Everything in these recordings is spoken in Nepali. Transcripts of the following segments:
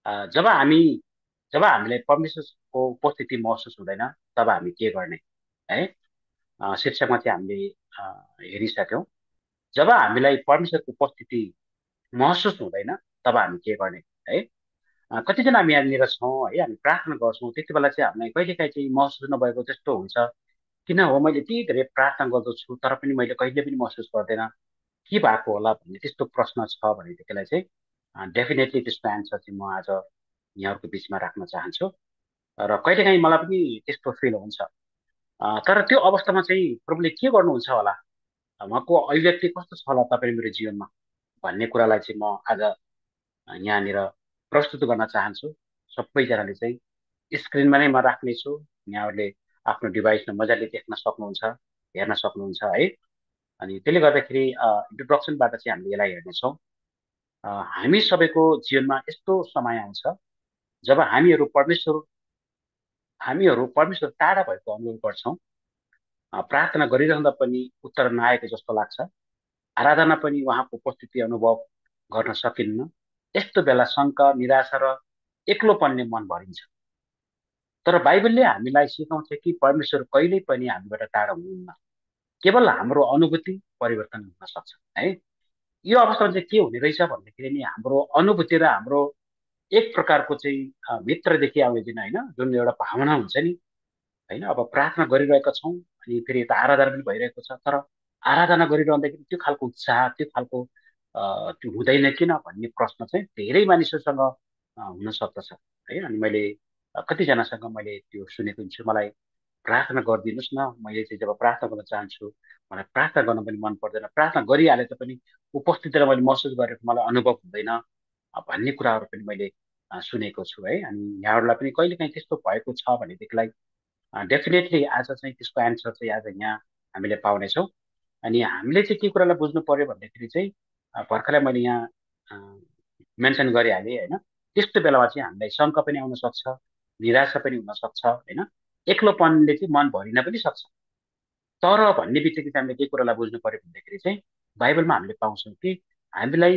जब हामीलाई परमेश्वरको उपस्थिति महसुस हुँदैन तब हामी के गर्ने है। शीर्षकमा चाहिँ हामीले हेरिसक्यौँ। जब हामीलाई परमेश्वरको उपस्थिति महसुस हुँदैन तब हामी के गर्ने है। कतिजना हामी यहाँनिर छौँ है, हामी प्रार्थना गर्छौँ, त्यति बेला चाहिँ हामीलाई कहिलेकाहीँ चाहिँ महसुस नभएको जस्तो हुन्छ। किन हो, मैले यति धेरै प्रार्थना गर्दछु तर पनि मैले कहिले पनि महसुस गर्दैन, के भएको होला भन्ने त्यस्तो प्रश्न छ भनेदेखिलाई चाहिँ डेफिनेटली त्यसको एन्सर चाहिँ म आज यहाँहरूको बिचमा राख्न चाहन्छु। र कहिलेकाहीँ मलाई पनि त्यस्तो फिल हुन्छ। तर त्यो अवस्थामा चाहिँ प्रभुले के गर्नुहुन्छ होला, उहाँको अभिव्यक्ति कस्तो छ होला तपाईँ मेरो जीवनमा भन्ने कुरालाई चाहिँ म आज यहाँनिर प्रस्तुत गर्न चाहन्छु। सबैजनाले चाहिँ स्क्रिनमा नै म राख्नेछु, यहाँहरूले आफ्नो डिभाइसमा मजाले देख्न सक्नुहुन्छ, हेर्न सक्नुहुन्छ है। अनि त्यसले गर्दाखेरि इन्ट्रोडक्सनबाट चाहिँ हामीले यसलाई हेर्नेछौँ। हामी सबैको जीवनमा यस्तो समय आउँछ जब हामीहरू परमेश्वर टाढा भएको अनुभव गर्छौँ। प्रार्थना गरिरहँदा पनि उत्तर नआएको जस्तो लाग्छ, आराधना पनि उहाँको उपस्थिति अनुभव गर्न सकिन्न। यस्तो बेला शङ्का, निराशा र एक्लोपनले मन भरिन्छ। तर बाइबलले हामीलाई सिकाउँछ कि परमेश्वर कहिल्यै पनि हामीबाट टाढा हुनुहुन्न, केवल हाम्रो अनुभूति परिवर्तन हुन सक्छ है। यो अवस्थामा चाहिँ के हुने रहेछ भन्दाखेरि नि हाम्रो अनुभूति र हाम्रो एक प्रकारको चाहिँ भित्रदेखि आउने जुन होइन, जुन एउटा भावना हुन्छ नि होइन। अब प्रार्थना गरिरहेका छौँ अनि फेरि यता आराधना पनि भइरहेको छ, तर आराधना गरिरहँदाखेरि त्यो खालको उत्साह, त्यो खालको त्यो हुँदैन किन भन्ने प्रश्न चाहिँ धेरै मानिसहरूसँग हुन सक्दछ है। अनि मैले कतिजनासँग मैले त्यो सुनेको हुन्छु, मलाई प्रार्थना गरिदिनुहोस् न, मैले चाहिँ जब प्रार्थना गर्न चाहन्छु मलाई प्रार्थना गर्न पनि मन पर्दैन, प्रार्थना गरिहाले तापनि उपस्थितिलाई मैले महसुस गरेको मलाई अनुभव हुँदैन भन्ने कुराहरू पनि मैले सुनेको छु है। अनि यहाँहरूलाई पनि कहिलेकाहीँ त्यस्तो भएको छ भनेदेखिलाई डेफिनेटली आज चाहिँ त्यसको एन्सर चाहिँ आज यहाँ हामीले पाउनेछौँ। अनि हामीले चाहिँ के कुरालाई बुझ्नु पर्यो भन्दाखेरि चाहिँ भर्खरै मैले यहाँ मेन्सन गरिहालेँ होइन। त्यस्तो बेलामा चाहिँ हामीलाई शङ्का पनि आउन सक्छ, निराशा पनि हुन सक्छ होइन, एक्लोपनले चाहिँ मन भरिन पनि सक्छ। तर भन्ने बित्तिकै चाहिँ हामीले के कुरालाई बुझ्नु पर्यो भन्दाखेरि चाहिँ बाइबलमा हामीले पाउँछौँ कि हामीलाई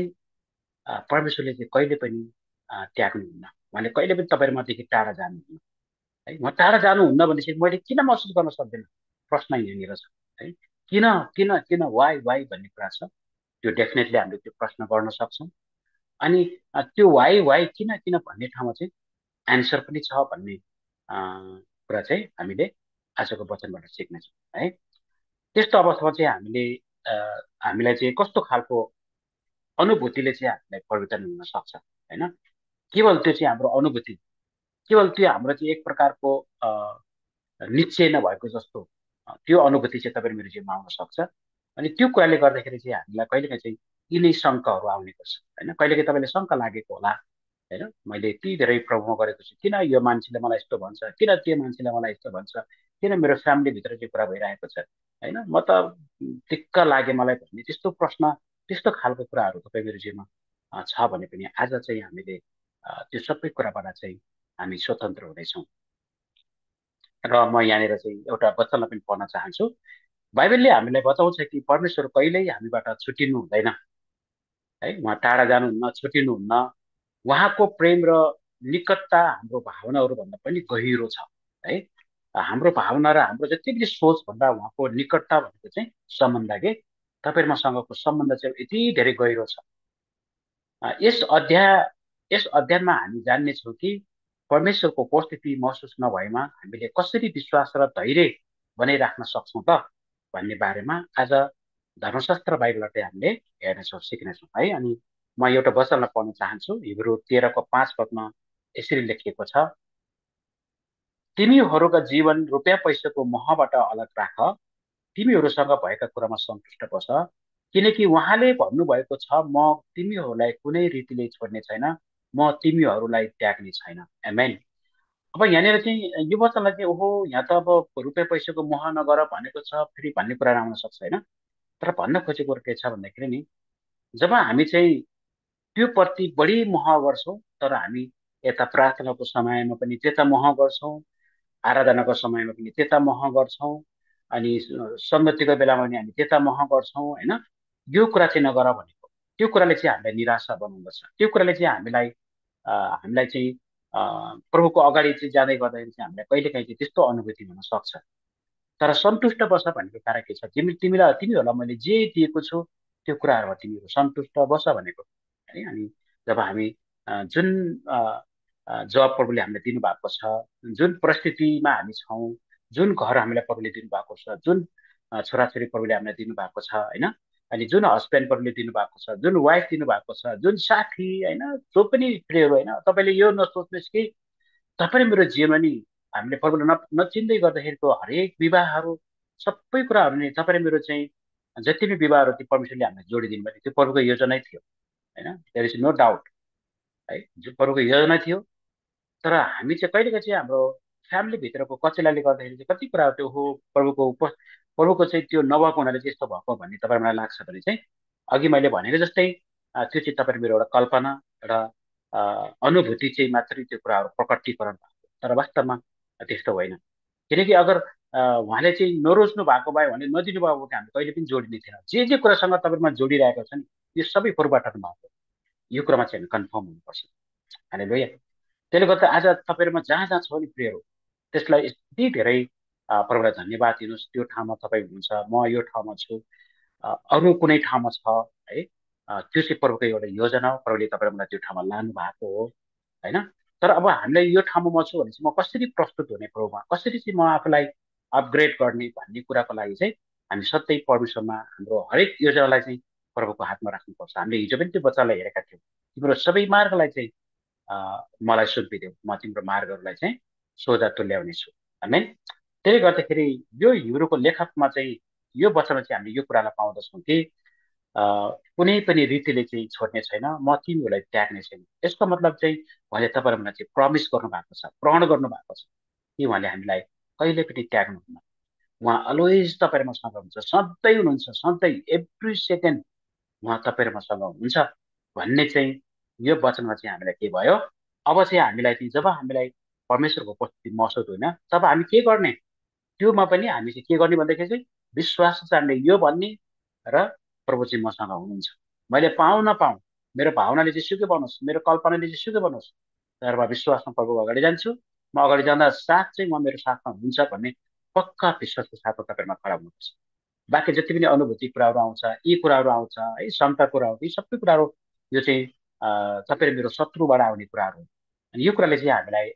परमेश्वरले चाहिँ कहिले पनि त्याग्नुहुन्न, उहाँले कहिले पनि तपाईँ र मदेखि टाढा जानुहुन्न है। म टाढा जानुहुन्न भनेपछि मैले किन महसुस गर्न सक्दैन, प्रश्न यहाँनिर छ है। किन किन किन वाइ वाइ भन्ने कुरा छ, त्यो डेफिनेटली हामीले त्यो प्रश्न गर्न सक्छौँ। अनि त्यो वाइ वाइ किन किन भन्ने ठाउँमा चाहिँ एन्सर पनि छ भन्ने कुरा चाहिँ हामीले आजको वचनबाट सिक्नेछौँ है। त्यस्तो अवस्थामा चाहिँ हामीलाई चाहिँ कस्तो खालको अनुभूतिले चाहिँ हामीलाई परिवर्तन हुन सक्छ होइन। केवल त्यो चाहिँ हाम्रो अनुभूति, केवल त्यो हाम्रो चाहिँ एक प्रकारको निश्चय नभएको जस्तो त्यो अनुभूति चाहिँ तपाईँ मेरो जीवनमा आउन सक्छ। अनि त्यो कुराले गर्दाखेरि चाहिँ हामीलाई कहिलेकाहीँ चाहिँ यिनै शङ्काहरू आउने गर्छ होइन। कहिलेकाहीँ तपाईँलाई शङ्का लागेको होला होइन, मैले यति धेरै प्रभुमा गरेको छु, किन यो मान्छेले मलाई यस्तो भन्छ, किन त्यो मान्छेले मलाई यस्तो भन्छ, किन मेरो फ्यामिलीभित्र त्यो कुरा भइरहेको छ होइन, म त दिक्क लागे मलाई भन्ने त्यस्तो प्रश्न, त्यस्तो खालको कुराहरू तपाईँ मेरो जीवनमा छ भने पनि आज चाहिँ हामीले त्यो सबै कुराबाट चाहिँ हामी स्वतन्त्र हुनेछौँ। र म यहाँनिर चाहिँ एउटा वचनलाई पनि पढ्न चाहन्छु। बाइबलले हामीलाई बताउँछ कि परमेश्वर कहिल्यै हामीबाट छुट्टिनु हुँदैन है, उहाँ टाढा जानुहुन्न, छुट्टिनुहुन्न। उहाँको प्रेम र निकटता हाम्रो भावनाहरूभन्दा पनि गहिरो छ है। हाम्रो भावना र हाम्रो जति पनि सोचभन्दा उहाँको निकटता भनेको चाहिँ सम्बन्ध के तपाईँ मसँगको सम्बन्ध चाहिँ यति धेरै गहिरो छ। अ, यस अध्याय यस अध्ययनमा हामी जान्नेछौँ कि परमेश्वरको उपस्थिति महसुस नभएमा हामीले कसरी विश्वास र धैर्य बनाइराख्न सक्छौँ त भन्ने बारेमा आज धर्मशास्त्र बाइबलबाट हामीले हेर्नेछौँ, सिक्नेछौँ है। अनि म एउटा वचनलाई पढ्न चाहन्छु। हिब्रू 13:5 यसरी लेखिएको छ, तिमीहरूका जीवन रुपियाँ पैसाको मोहबाट अलग राख, तिमीहरूसँग भएका कुरामा सन्तुष्ट बस, किनकि उहाँले भन्नुभएको छ, म तिमीहरूलाई कुनै रीतिले छोड्ने छैन, म तिमीहरूलाई त्याग्ने छैन। आमेन। अब यहाँनिर चाहिँ यो वचनलाई चाहिँ ओहो यहाँ त अब रुपियाँ पैसाको मोह नगर भनेको छ फेरि भन्ने कुरा आउन सक्छ होइन। तर भन्न खोजेको कुरो के छ भन्दाखेरि नि जब हामी चाहिँ त्यो प्रति बढी मोह गर्छौँ तर हामी यता प्रार्थनाको समयमा पनि त्यता मोह गर्छौँ, आराधनाको समयमा पनि त्यता मोह गर्छौँ, अनि सङ्गतिको बेलामा पनि हामी त्यता मोह गर्छौँ होइन। यो कुरा चाहिँ नगर भनेको, त्यो कुराले चाहिँ हामीलाई निराशा बनाउँदछ, त्यो कुराले चाहिँ हामीलाई हामीलाई चाहिँ प्रभुको अगाडि चाहिँ जाँदै गर्दाखेरि चाहिँ हामीलाई कहिलेकाहीँ चाहिँ त्यस्तो अनुभूति हुन सक्छ। तर सन्तुष्ट बस भनेको कारण के छ, तिमीहरूलाई मैले जे दिएको छु त्यो कुराहरूमा तिमीहरू सन्तुष्ट बस भनेको है। अनि जब हामी जुन जब प्रभुले हामीलाई दिनुभएको छ, जुन परिस्थितिमा हामी छौँ, जुन घर हामीलाई प्रभुले दिनुभएको छ, जुन छोराछोरी प्रभुले हामीलाई दिनुभएको छ होइन, अनि जुन हस्बेन्ड प्रभुले दिनुभएको छ, जुन वाइफ दिनुभएको छ, जुन साथी होइन, जो पनि प्रियहरू होइन, तपाईँले यो नसोच्नुहोस् कि तपाईँ मेरो जीवनमा नि हामीले प्रभुले नचिन्दै गर्दाखेरिको हरेक विवाहहरू सबै कुराहरू नै तपाईँ मेरो चाहिँ जति पनि विवाहहरू त्यो परमेश्वरले हामीलाई जोडिदिनु भयो त्यो प्रभुको योजनै थियो होइन, देयर इज नो डाउट है, जो प्रभुको योजना थियो। तर हामी चाहिँ कहिलेकाहीँ चाहिँ हाम्रो फ्यामिलीभित्रको कचेलाले गर्दाखेरि चाहिँ कति कुराहरू त्यो हो प्रभुको चाहिँ त्यो नभएको हुनाले चाहिँ यस्तो भएको भन्ने तपाईँ मलाई लाग्छ भने चाहिँ अघि मैले भनेको जस्तै त्यो चाहिँ तपाईँ मेरो एउटा कल्पना, एउटा अनुभूति चाहिँ मात्रै त्यो कुराहरू प्रकटीकरण भएको, तर वास्तवमा त्यस्तो होइन। किनकि अगर उहाँले चाहिँ नरोज्नु भएको भए भने नदिनु भएको भए हामी कहिले पनि जोडिने थिएन। जे कुरासँग तपाईँमा जोडिरहेको छ नि यो सबै प्रभुबाट भएको, यो कुरामा चाहिँ हामी कन्फर्म हुनुपर्छ। हालेलुया। त्यसले गर्दा आज तपाईँहरूमा जहाँ जहाँ छ नि प्रियहरू, त्यसलाई यति धेरै प्रभुलाई धन्यवाद दिनुहोस्। त्यो ठाउँमा तपाईँ हुनुहुन्छ, म यो ठाउँमा छु, अरू कुनै ठाउँमा छ है, त्यो चाहिँ प्रभुको एउटा योजना हो, प्रभुले तपाईँलाई मलाई त्यो ठाउँमा लानु भएको हो होइन। तर अब हामीलाई यो ठाउँमा म छु भने चाहिँ म कसरी प्रस्तुत हुने प्रभुमा, कसरी चाहिँ म आफूलाई अपग्रेड गर्ने भन्ने कुराको लागि चाहिँ हामी सधैँ परमेश्वरमा हाम्रो हरेक योजनालाई चाहिँ प्रभुको हातमा राख्नुपर्छ। हामीले हिजो पनि त्यो बच्चालाई हेरेका थियौँ, तिम्रो सबै मार्गलाई चाहिँ मलाई सुम्पिदेऊ, म तिम्रो मार्गहरूलाई चाहिँ सोझा तुल्याउनेछु। आमेन। त्यसले गर्दाखेरि यो हिब्रूको लेखकमा चाहिँ यो वचनमा चाहिँ हामीले यो कुरालाई पाउँदछौँ कि कुनै पनि रीतिले चाहिँ छोड्ने छैन, म तिमीहरूलाई त्याग्ने छैन। यसको मतलब चाहिँ उहाँले तपाईँहरूलाई चाहिँ प्रमिस गर्नुभएको छ, प्रण गर्नुभएको छ कि उहाँले हामीलाई कहिले पनि त्याग्नुहुन्न। उहाँ अलवेज तपाईँहरू मसँग हुन्छ, सधैँ हुनुहुन्छ, सधैँ एभ्री सेकेन्ड उहाँ तपाईँहरू मसँग हुनुहुन्छ भन्ने चाहिँ यो वचनमा चाहिँ हामीलाई के भयो, अब चाहिँ हामीलाई चाहिँ जब हामीलाई परमेश्वरको उपस्थिति महसुस होइन तब हामी के गर्ने, त्योमा पनि हामी चाहिँ के गर्ने भन्दाखेरि चाहिँ विश्वास चाहिँ हामीले यो भन्ने र प्रभु चाहिँ मसँग हुनुहुन्छ, मैले पाउँ नपाउँ, मेरो भावनाले चाहिँ सुकै बनोस्, मेरो कल्पनाले चाहिँ सुकै बनोस्, तर म विश्वासमा प्रभु अगाडि जान्छु, म अगाडि जाँदा साथ चाहिँ म मेरो साथमा हुन्छ भन्ने पक्का विश्वासको साथमा तपाईँहरूमा खडा हुनुपर्छ। बाँकी जति पनि अनुभूति कुराहरू आउँछ, यी कुराहरू आउँछ है, शङ्का कुराहरू, यी सबै कुराहरू यो चाहिँ तपाईँ मेरो शत्रुबाट आउने कुराहरू हो। अनि यो कुराले चाहिँ हामीलाई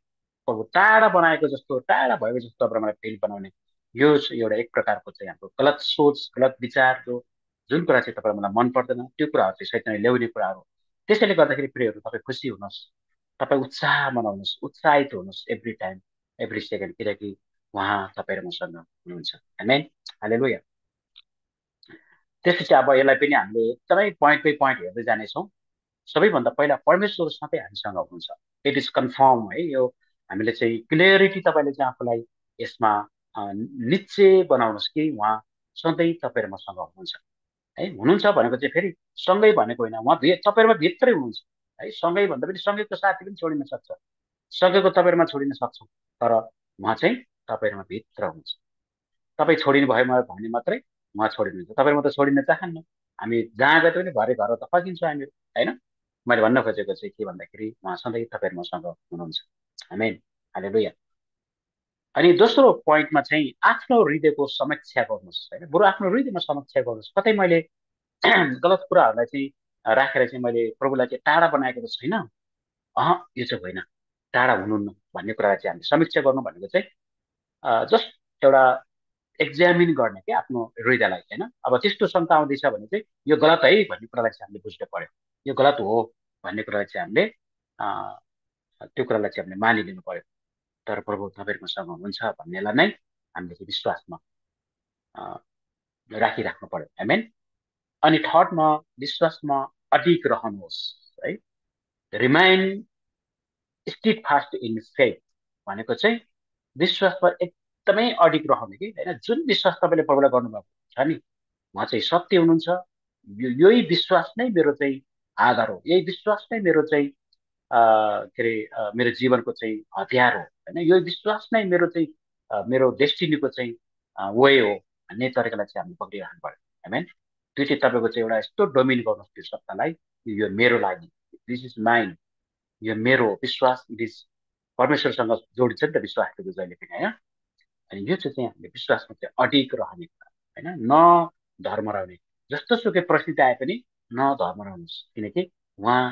प्रभु टाढा बनाएको जस्तो, टाढा भएको जस्तो तपाईँलाई फिल बनाउने यो एउटा एक प्रकारको चाहिँ हाम्रो गलत सोच, गलत विचार, जो जुन कुरा चाहिँ तपाईँलाई मलाई मन पर्दैन त्यो कुराहरू चाहिँ सैतनले ल्याउने कुराहरू हो। त्यसैले गर्दाखेरि प्रियहरू तपाईँ खुसी हुनुहोस्, तपाईँ उत्साह मनाउनुहोस्, उत्साहित हुनुहोस् एभ्री टाइम, एभ्री सेकेन्ड, किनकि उहाँ तपाईँ र मसँग हुनुहुन्छ। आमेन। हालेलुया। त्यसपछि अब यसलाई पनि हामीले एकदमै पोइन्ट बाई पोइन्ट हेर्दै जानेछौँ। सबैभन्दा पहिला परमेश्वर सधैँ हामीसँग हुनुहुन्छ, इट इज कन्फर्म है। यो हामीले चाहिँ क्लियरिटी तपाईँले चाहिँ आफूलाई यसमा निश्चय बनाउनुहोस् कि उहाँ सधैँ तपाईँ र मसँग हुनुहुन्छ है। हुनुहुन्छ भनेको चाहिँ फेरि सँगै भनेको होइन, उहाँ तपाईँहरूमा भित्रै हुनुहुन्छ है। सँगै भन्दा पनि सँगैको साथी पनि छोडिन सक्छ, सँगैको तपाईँहरूमा छोडिन सक्छ, तर उहाँ चाहिँ तपाईँहरूमा भित्र हुनुहुन्छ। तपाईँ छोडिनु भयो भने मात्रै उहाँ छोडिनुहुन्छ, तपाईँमा त छोडिन चाहन्न। हामी जहाँ गए पनि भरे घर त फर्किन्छौँ हामीहरू होइन। मैले भन्न खोजेको चाहिँ के भन्दाखेरि उहाँ सधैँ तपाईँहरू मसँग हुनुहुन्छ। आमेन। हालेलुया। अनि दोस्रो पोइन्टमा चाहिँ आफ्नो हृदयको समीक्षा गर्नुहोस् होइन, बरु आफ्नो हृदयमा समीक्षा गर्नुहोस्, कतै मैले गलत कुराहरूलाई चाहिँ राखेर चाहिँ मैले प्रभुलाई चाहिँ टाढा बनाएको त छैन, यो चाहिँ होइन, टाढा हुनुहुन्न भन्ने कुरालाई चाहिँ हामीले समीक्षा गर्नु भनेको चाहिँ जस्ट एउटा एक्जामिन गर्ने क्या आफ्नो हृदयलाई होइन। अब त्यस्तो शङ्का आउँदैछ भने चाहिँ यो गलत है भन्ने कुरालाई चाहिँ हामीले बुझ्नु पर्यो, यो गलत हो भन्ने कुरालाई चाहिँ हामीले त्यो कुरालाई चाहिँ हामीले मानिलिनु पर्यो। तर प्रभु तपाईँहरू मसँग हुनुहुन्छ भन्नेलाई नै हामीले चाहिँ विश्वासमा राखिराख्नु पर्यो। आमेन। अनि थर्डमा विश्वासमा अडिग रहनुहोस् है, रिमाइन स्टिड फास्ट इन फेथ भनेको चाहिँ विश्वासमा एकदमै अडिग रहने कि होइन। जुन विश्वास तपाईँले प्रभुलाई गर्नुभएको छ नि उहाँ चाहिँ सत्य हुनुहुन्छ, यही विश्वास नै मेरो चाहिँ आधार हो, यही विश्वास नै मेरो चाहिँ के अरे मेरो जीवनको चाहिँ हतियार हो होइन, यो विश्वास नै मेरो चाहिँ मेरो डेस्टिनीको चाहिँ वे हो भन्ने तरिकालाई चाहिँ हामीले पक्रिराख्नु पर्यो। होइन, त्यो चाहिँ तपाईँको चाहिँ एउटा यस्तो डोमिन गर्नुहोस् त्यो सत्तालाई, यो मेरो लागि, दिस इज माइन्ड, यो मेरो विश्वास इट इज परमेश्वरसँग जोडिन्छ नि त विश्वासको जहिले पनि होइन। अनि यो चाहिँ हामीले विश्वासमा चाहिँ अडिग रहने कुरा होइन, न धर्मराउने। जस्तो सुकै परिस्थिति आए पनि न धर्मराउनुहोस्, किनकि उहाँ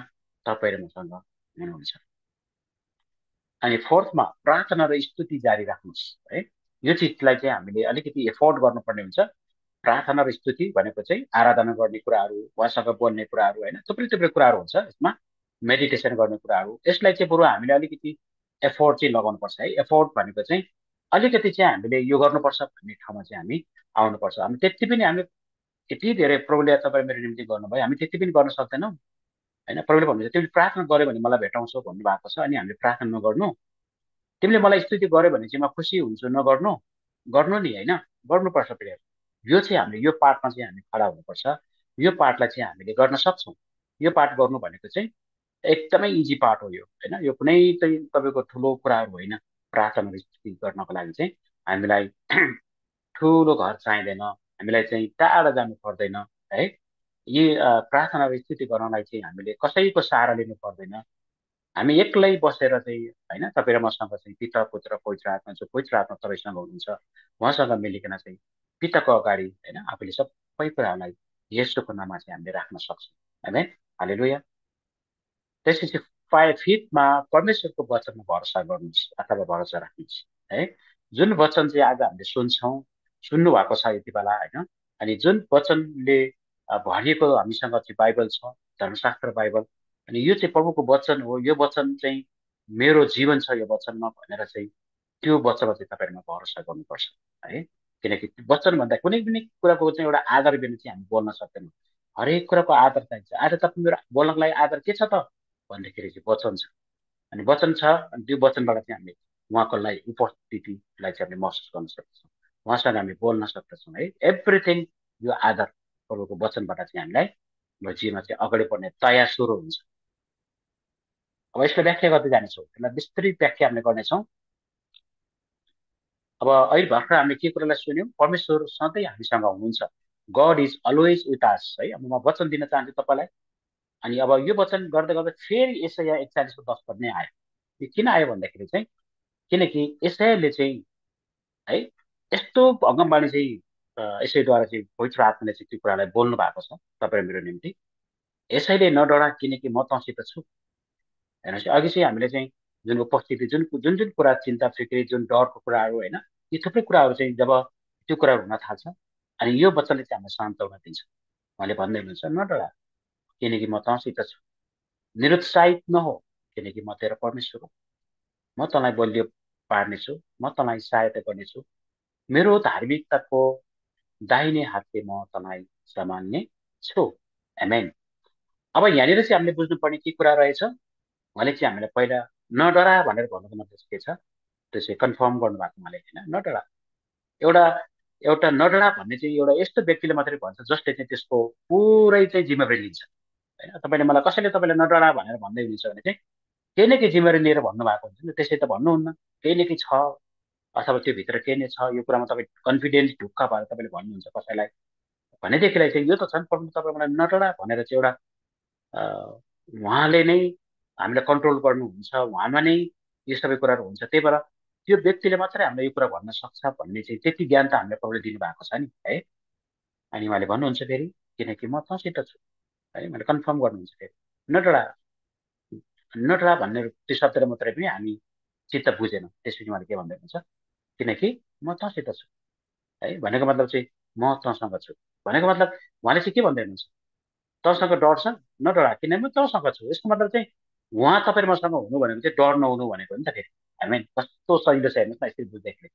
तपाईँ र मसँग हुनुहुन्छ। अनि फोर्थमा प्रार्थना र स्तुति जारी राख्नुहोस् है। यो चिजलाई चाहिँ हामीले अलिकति एफोर्ड गर्नुपर्ने हुन्छ। प्रार्थना र स्तुति भनेको चाहिँ आराधना गर्ने कुराहरू, उहाँसँग बोल्ने कुराहरू होइन, थुप्रै थुप्रै कुराहरू हुन्छ यसमा, मेडिटेसन गर्ने कुराहरू। यसलाई चाहिँ बरु हामीले अलिकति एफोर्ट चाहिँ लगाउनुपर्छ है। एफोर्ट भनेको चाहिँ अलिकति चाहिँ हामीले यो गर्नुपर्छ भन्ने ठाउँमा चाहिँ हामी आउनुपर्छ। हामी त्यति पनि हामी यति धेरै प्रभुले तपाईँ मेरो निम्ति गर्नुभयो, हामी त्यति पनि गर्न सक्दैनौँ होइन। प्रभुले भन्नुहुन्छ तिमीले प्रार्थना गर्यो भने मलाई भेटाउँछौ भन्नुभएको छ, अनि हामीले प्रार्थना नगर्नु, तिमीले मलाई स्तुति गर्यो भने चाहिँ म खुसी हुन्छु, नगर्नु गर्नु नि होइन, गर्नुपर्छ फेरि। यो चाहिँ हामीले यो पाठमा चाहिँ हामी खडा हुनुपर्छ। यो पाठलाई चाहिँ हामीले गर्न सक्छौँ। यो पाठ गर्नु भनेको चाहिँ एकदमै इजी पार्ट हो यो होइन। यो कुनै चाहिँ तपाईँको ठुलो कुराहरू होइन। प्रार्थना र स्तुति गर्नको लागि चाहिँ हामीलाई ठुलो घर चाहिँदैन, हामीलाई चाहिँ टाढा जानु पर्दैन है। यी प्रार्थना र स्तुति गर्नलाई चाहिँ हामीले कसैको सहारा लिनु पर्दैन। हामी एक्लै बसेर चाहिँ होइन, तपाईँ र मसँग चाहिँ पिता पुत्र पवित्र आत्मा, जो पवित्र आत्मा तपाईँसँग हुनुहुन्छ उहाँसँग मिलिकन चाहिँ पिताको अगाडि होइन आफूले सबै कुराहरूलाई येशूको नाममा चाहिँ हामीले राख्न सक्छौँ। होइन, हालेलुया। त्यसपछि फिफ्थमा परमेश्वरको वचनमा भरोसा गर्नुहोस् अथवा भरोसा राख्नुहोस् है। जुन वचन चाहिँ आज हामीले सुन्छौँ, सुन्नु भएको छ यति बेला होइन, अनि जुन वचनले भरिएको हामीसँग चाहिँ बाइबल छ, धर्मशास्त्र बाइबल, अनि यो चाहिँ प्रभुको वचन हो, यो वचन चाहिँ मेरो जीवन छ यो वचनमा भनेर चाहिँ त्यो वचनमा चाहिँ तपाईँहरूमा भरोसा गर्नुपर्छ है। किनकि त्यो वचन भन्दा कुनै पनि कुराको चाहिँ एउटा आधार बिना चाहिँ हामी बोल्न सक्दैनौँ। हरेक कुराको आधार चाहिन्छ। आज तपाईँ मेरो बोल्नको लागि आधार के छ त भन्दाखेरि चाहिँ वचन छ। अनि वचन छ, अनि त्यो वचनबाट चाहिँ हामीले उहाँको लागि उपस्थितिलाई चाहिँ हामीले महसुस गर्न सक्छौँ, उहाँसँग हामी बोल्न सक्दछौँ है। एभ्रिथिङ यो आधार प्रभुको वचनबाट चाहिँ हामीलाई हाम्रो जीवनमा चाहिँ अगाडि बढ्ने तयार सुरु हुन्छ। अब यसलाई व्याख्या गर्दै जानेछौँ, यसलाई विस्तृत व्याख्या हामीले गर्नेछौँ। अब अहिले भर्खर हामीले के कुरालाई सुन्यौँ, परमेश्वर सधैँ हामीसँग हुनुहुन्छ। God is always with us है। अब म वचन दिन चाहन्छु तपाईँलाई। अनि अब यो वचन गर्दै गर्दै फेरि यसैया 41:10 पद नै आयो। यो किन आयो भन्दाखेरि चाहिँ किनकि यसैले चाहिँ है यस्तो अगमबाणी चाहिँ यसैद्वारा चाहिँ पवित्र आत्माले चाहिँ त्यो कुरालाई बोल्नु भएको छ तपाईँ मेरो निम्ति। यसैले नडरा किनकि म तँसित छु। हेर्नुहोस् अघि चाहिँ हामीले चाहिँ जुन उपस्थिति, जुन जुन जुन कुरा चिन्ता फिक्री, जुन डरको कुराहरू होइन, यी थुप्रै कुराहरू चाहिँ जब त्यो कुराहरू हुन थाल्छ अनि यो वचनले चाहिँ हामीलाई शान्त हुन दिन्छ। उहाँले भन्दै हुनुहुन्छ नडरा किनकि म तँसित छु, निरुत्साहित नहो किनकि म तेरो परमेश्वर हो, म तँलाई बलियो पार्नेछु, म तँलाई सहायता गर्नेछु, मेरो धार्मिकताको दाहिने हातले म तँलाई सम्हाल्ने छु। आमेन। अब यहाँनिर चाहिँ हामीले बुझ्नुपर्ने के कुरा रहेछ, उहाँले चाहिँ हामीलाई पहिला नडरा भनेर भन्नुको मतलब के छ त्यो चाहिँ कन्फर्म गर्नुभएको उहाँले होइन। नडरा एउटा एउटा नडरा भन्ने चाहिँ एउटा यस्तो व्यक्तिले मात्रै भन्छ जसले चाहिँ त्यसको पुरै चाहिँ जिम्मेवारी लिन्छ होइन। तपाईँले मलाई कसैले तपाईँलाई नडरा भनेर भन्दै हुनुहुन्छ भने चाहिँ केही न केही जिम्मेवारी लिएर भन्नुभएको हुन्छ नि, त्यसै त भन्नुहुन्न। केही न केही छ अथवा त्यो भित्र केही नै छ, यो कुरामा तपाईँ कन्फिडेन्स ढुक्क भएर तपाईँले भन्नुहुन्छ कसैलाई भनेदेखिलाई चाहिँ यो त छन् प्रभु तपाईँ मलाई नडरा भनेर चाहिँ एउटा उहाँले नै हामीलाई कन्ट्रोल गर्नुहुन्छ, उहाँमा नै यो सबै कुराहरू हुन्छ। त्यही भएर त्यो व्यक्तिले मात्रै हामीलाई यो कुरा भन्न सक्छ भन्ने चाहिँ त्यति ज्ञान त हामीलाई प्रभुले दिनुभएको छ नि है। अनि उहाँले भन्नुहुन्छ फेरि किनकि म तँसित छु है, मैले कन्फर्म गर्नुहुन्छ फेरि नडरा। नडरा भन्ने त्यो शब्दले मात्रै पनि हामी चित्त बुझेनौँ। त्यसपछि उहाँले के भन्दै हुनुहुन्छ किनकि म तँसित छु है, भनेको मतलब चाहिँ म तँसँग छु भनेको मतलब उहाँले चाहिँ के भन्दै हुनुहुन्छ, तँसँग डर छ नडरा किनभने म तँसँग छु। यसको मतलब चाहिँ उहाँ तपाईँ र मसँग हुनु भनेको चाहिँ डर नहुनु भनेको हो नि त फेरि। हामी कस्तो सजिलो छ हेर्नुहोस् न यसरी बुझ्दाखेरि।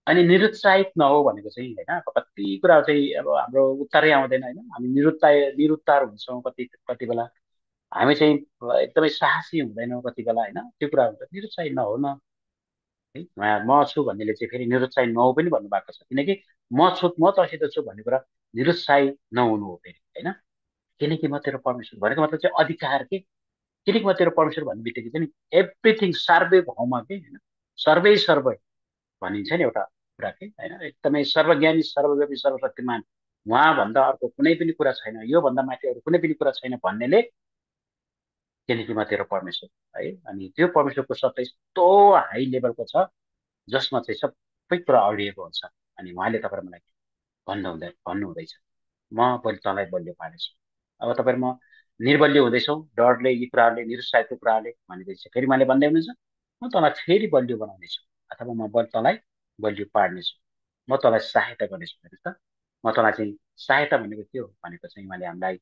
अनि निरुत्साहित नहो भनेको चाहिँ होइन, अब कति कुरा चाहिँ अब हाम्रो उत्तरै आउँदैन होइन, हामी निरुत्तर हुन्छौँ कति कति बेला, हामी चाहिँ एकदमै साहसी हुँदैनौँ कति बेला होइन। त्यो कुरा हुन्छ निरुत्साहित नहो न है। उहाँ म छु भन्नेले चाहिँ फेरि निरुत्साहित नहो पनि भन्नुभएको छ, किनकि म छु म तसित छु भन्ने कुरा निरुत्साहित नहुनु हो फेरि होइन। किनकि म तेरो परमेश्वर भनेको मतलब चाहिँ अधिकार के, किनकि म तेरो परमेश्वर भन्ने बित्तिकै चाहिँ एभ्रिथिङ सार्वभौम के होइन, सर्वै सर्व भनिन्छ नि एउटा कुरा के होइन, एकदमै सर्वज्ञानी सर्वव्यापी सर्वशक्तिमान उहाँभन्दा अर्को कुनै पनि कुरा छैन, योभन्दा माथि अरू कुनै पनि कुरा छैन भन्नेले किनकि म तेरो परमेश्वर है। अनि त्यो परमेश्वरको सत्ता यस्तो हाई लेभलको छ जसमा चाहिँ सबै कुरा अडिएको हुन्छ। अनि उहाँले तपाईँ मलाई भन्नुहुँदैछ म तँलाई बलियो पार्नेछु। अब तपाईँ म निर्बलियो हुँदैछौँ डरले, यी कुराहरूले, निरुत्साहितको कुराहरूले भनिँदैछ। फेरि उहाँले भन्दै हुनुहुन्छ म तँलाई फेरि बलियो बनाउनेछु, अथवा तँलाई बलियो पार्नेछु, म तँलाई सहायता गर्नेछु। हेर्नुहोस् त, म तँलाई चाहिँ सहायता भनेको के हो भनेको चाहिँ उहाँले हामीलाई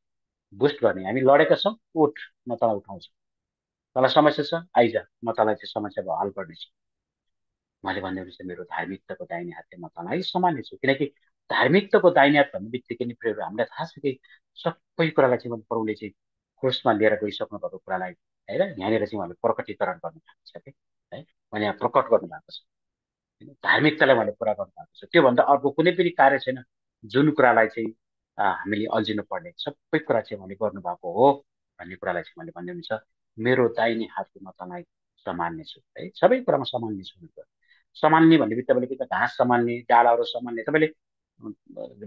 बुस्ट गर्ने। हामी लडेका छौँ, उठ म तँलाई उठाउँछु। तँलाई समस्या छ, आइज म तँलाई चाहिँ समस्याको हल गर्नेछु। उहाँले भन्दै हुनुहुन्छ मेरो धार्मिकताको दाहिने हातले म तँलाई सम्हाल्नेछु। किनकि धार्मिकताको दाहिने हात भन्ने बित्तिकै नि प्रियहरू, हामीलाई थाहा छ कि सबै कुरालाई चाहिँ प्रभुले चाहिँ क्रुसमा लिएर गइसक्नु भएको कुरालाई होइन यहाँनिर चाहिँ उहाँले प्रकटीकरण गर्नु भएको छ कि है, उहाँले यहाँ प्रकट गर्नु भएको छ। धार्मिकतालाई उहाँले पुरा गर्नु भएको छ। त्योभन्दा अर्को कुनै पनि कार्य छैन जुन कुरालाई चाहिँ हामीले अल्झिनु पर्ने, सबै कुरा चाहिँ उहाँले गर्नुभएको हो भन्ने कुरालाई चाहिँ उहाँले भन्दै हुनुहुन्छ मेरो दाहिने हातले म तँलाई सम्हाल्नेछु है, सबै कुरामा सम्हाल्नेछु। सम्हाल्ने भन्ने बित्तिकै तपाईँले के त घाँस सम्हाल्ने, डालाहरू सम्हाल्ने, तपाईँले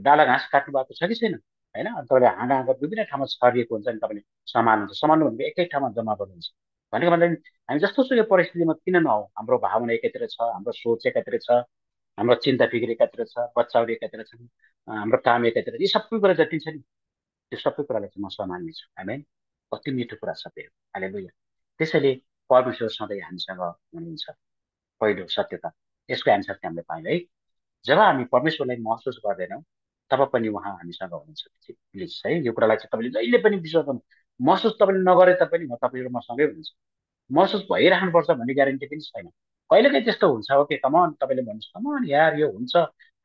डाला घाँस काट्नु भएको छ कि छैन होइन, अनि तपाईँले हाँगा हाँगा विभिन्न ठाउँमा छरिएको हुन्छ नि, तपाईँले सम्हाल्नुहुन्छ। सम्हाल्नु भनेको एकै ठाउँमा जम्मा गर्नुहुन्छ भनेको मतलब हामी जस्तो सुकै परिस्थितिमा किन नहौँ, हाम्रो भावना एकातिर छ, हाम्रो सोच एकातिर छ, हाम्रो चिन्ता फिक्र एकातिर छ, बच्चाहरू एकातिर छन्, हाम्रो काम एकातिर, यी सबै कुरा जति छ नि त्यो सबै कुरालाई चाहिँ म सम्हाल्नेछु। आमेन। कति मिठो कुरा छ त्यो। हालेलुया। त्यसैले परमेश्वर सधैँ हामीसँग हुनुहुन्छ। पहिलो सत्यता यसको एन्सर चाहिँ हामीले पायौँ है। जब हामी परमेश्वरलाई महसुस गर्दैनौँ तब पनि उहाँ हामीसँग हुनुहुन्छ। प्लिज है, यो कुरालाई चाहिँ तपाईँले जहिले पनि विश्वास गर्नु। महसुस तपाईँले नगरे तापनि तपाईँ र मसँगै हुनुहुन्छ। महसुस भइराख्नुपर्छ भन्ने ग्यारेन्टी पनि छैन। कहिलेकाहीँ त्यस्तो हुन्छ हो कि कमन तपाईँले भन्नुहोस् कमन यार यो हुन्छ,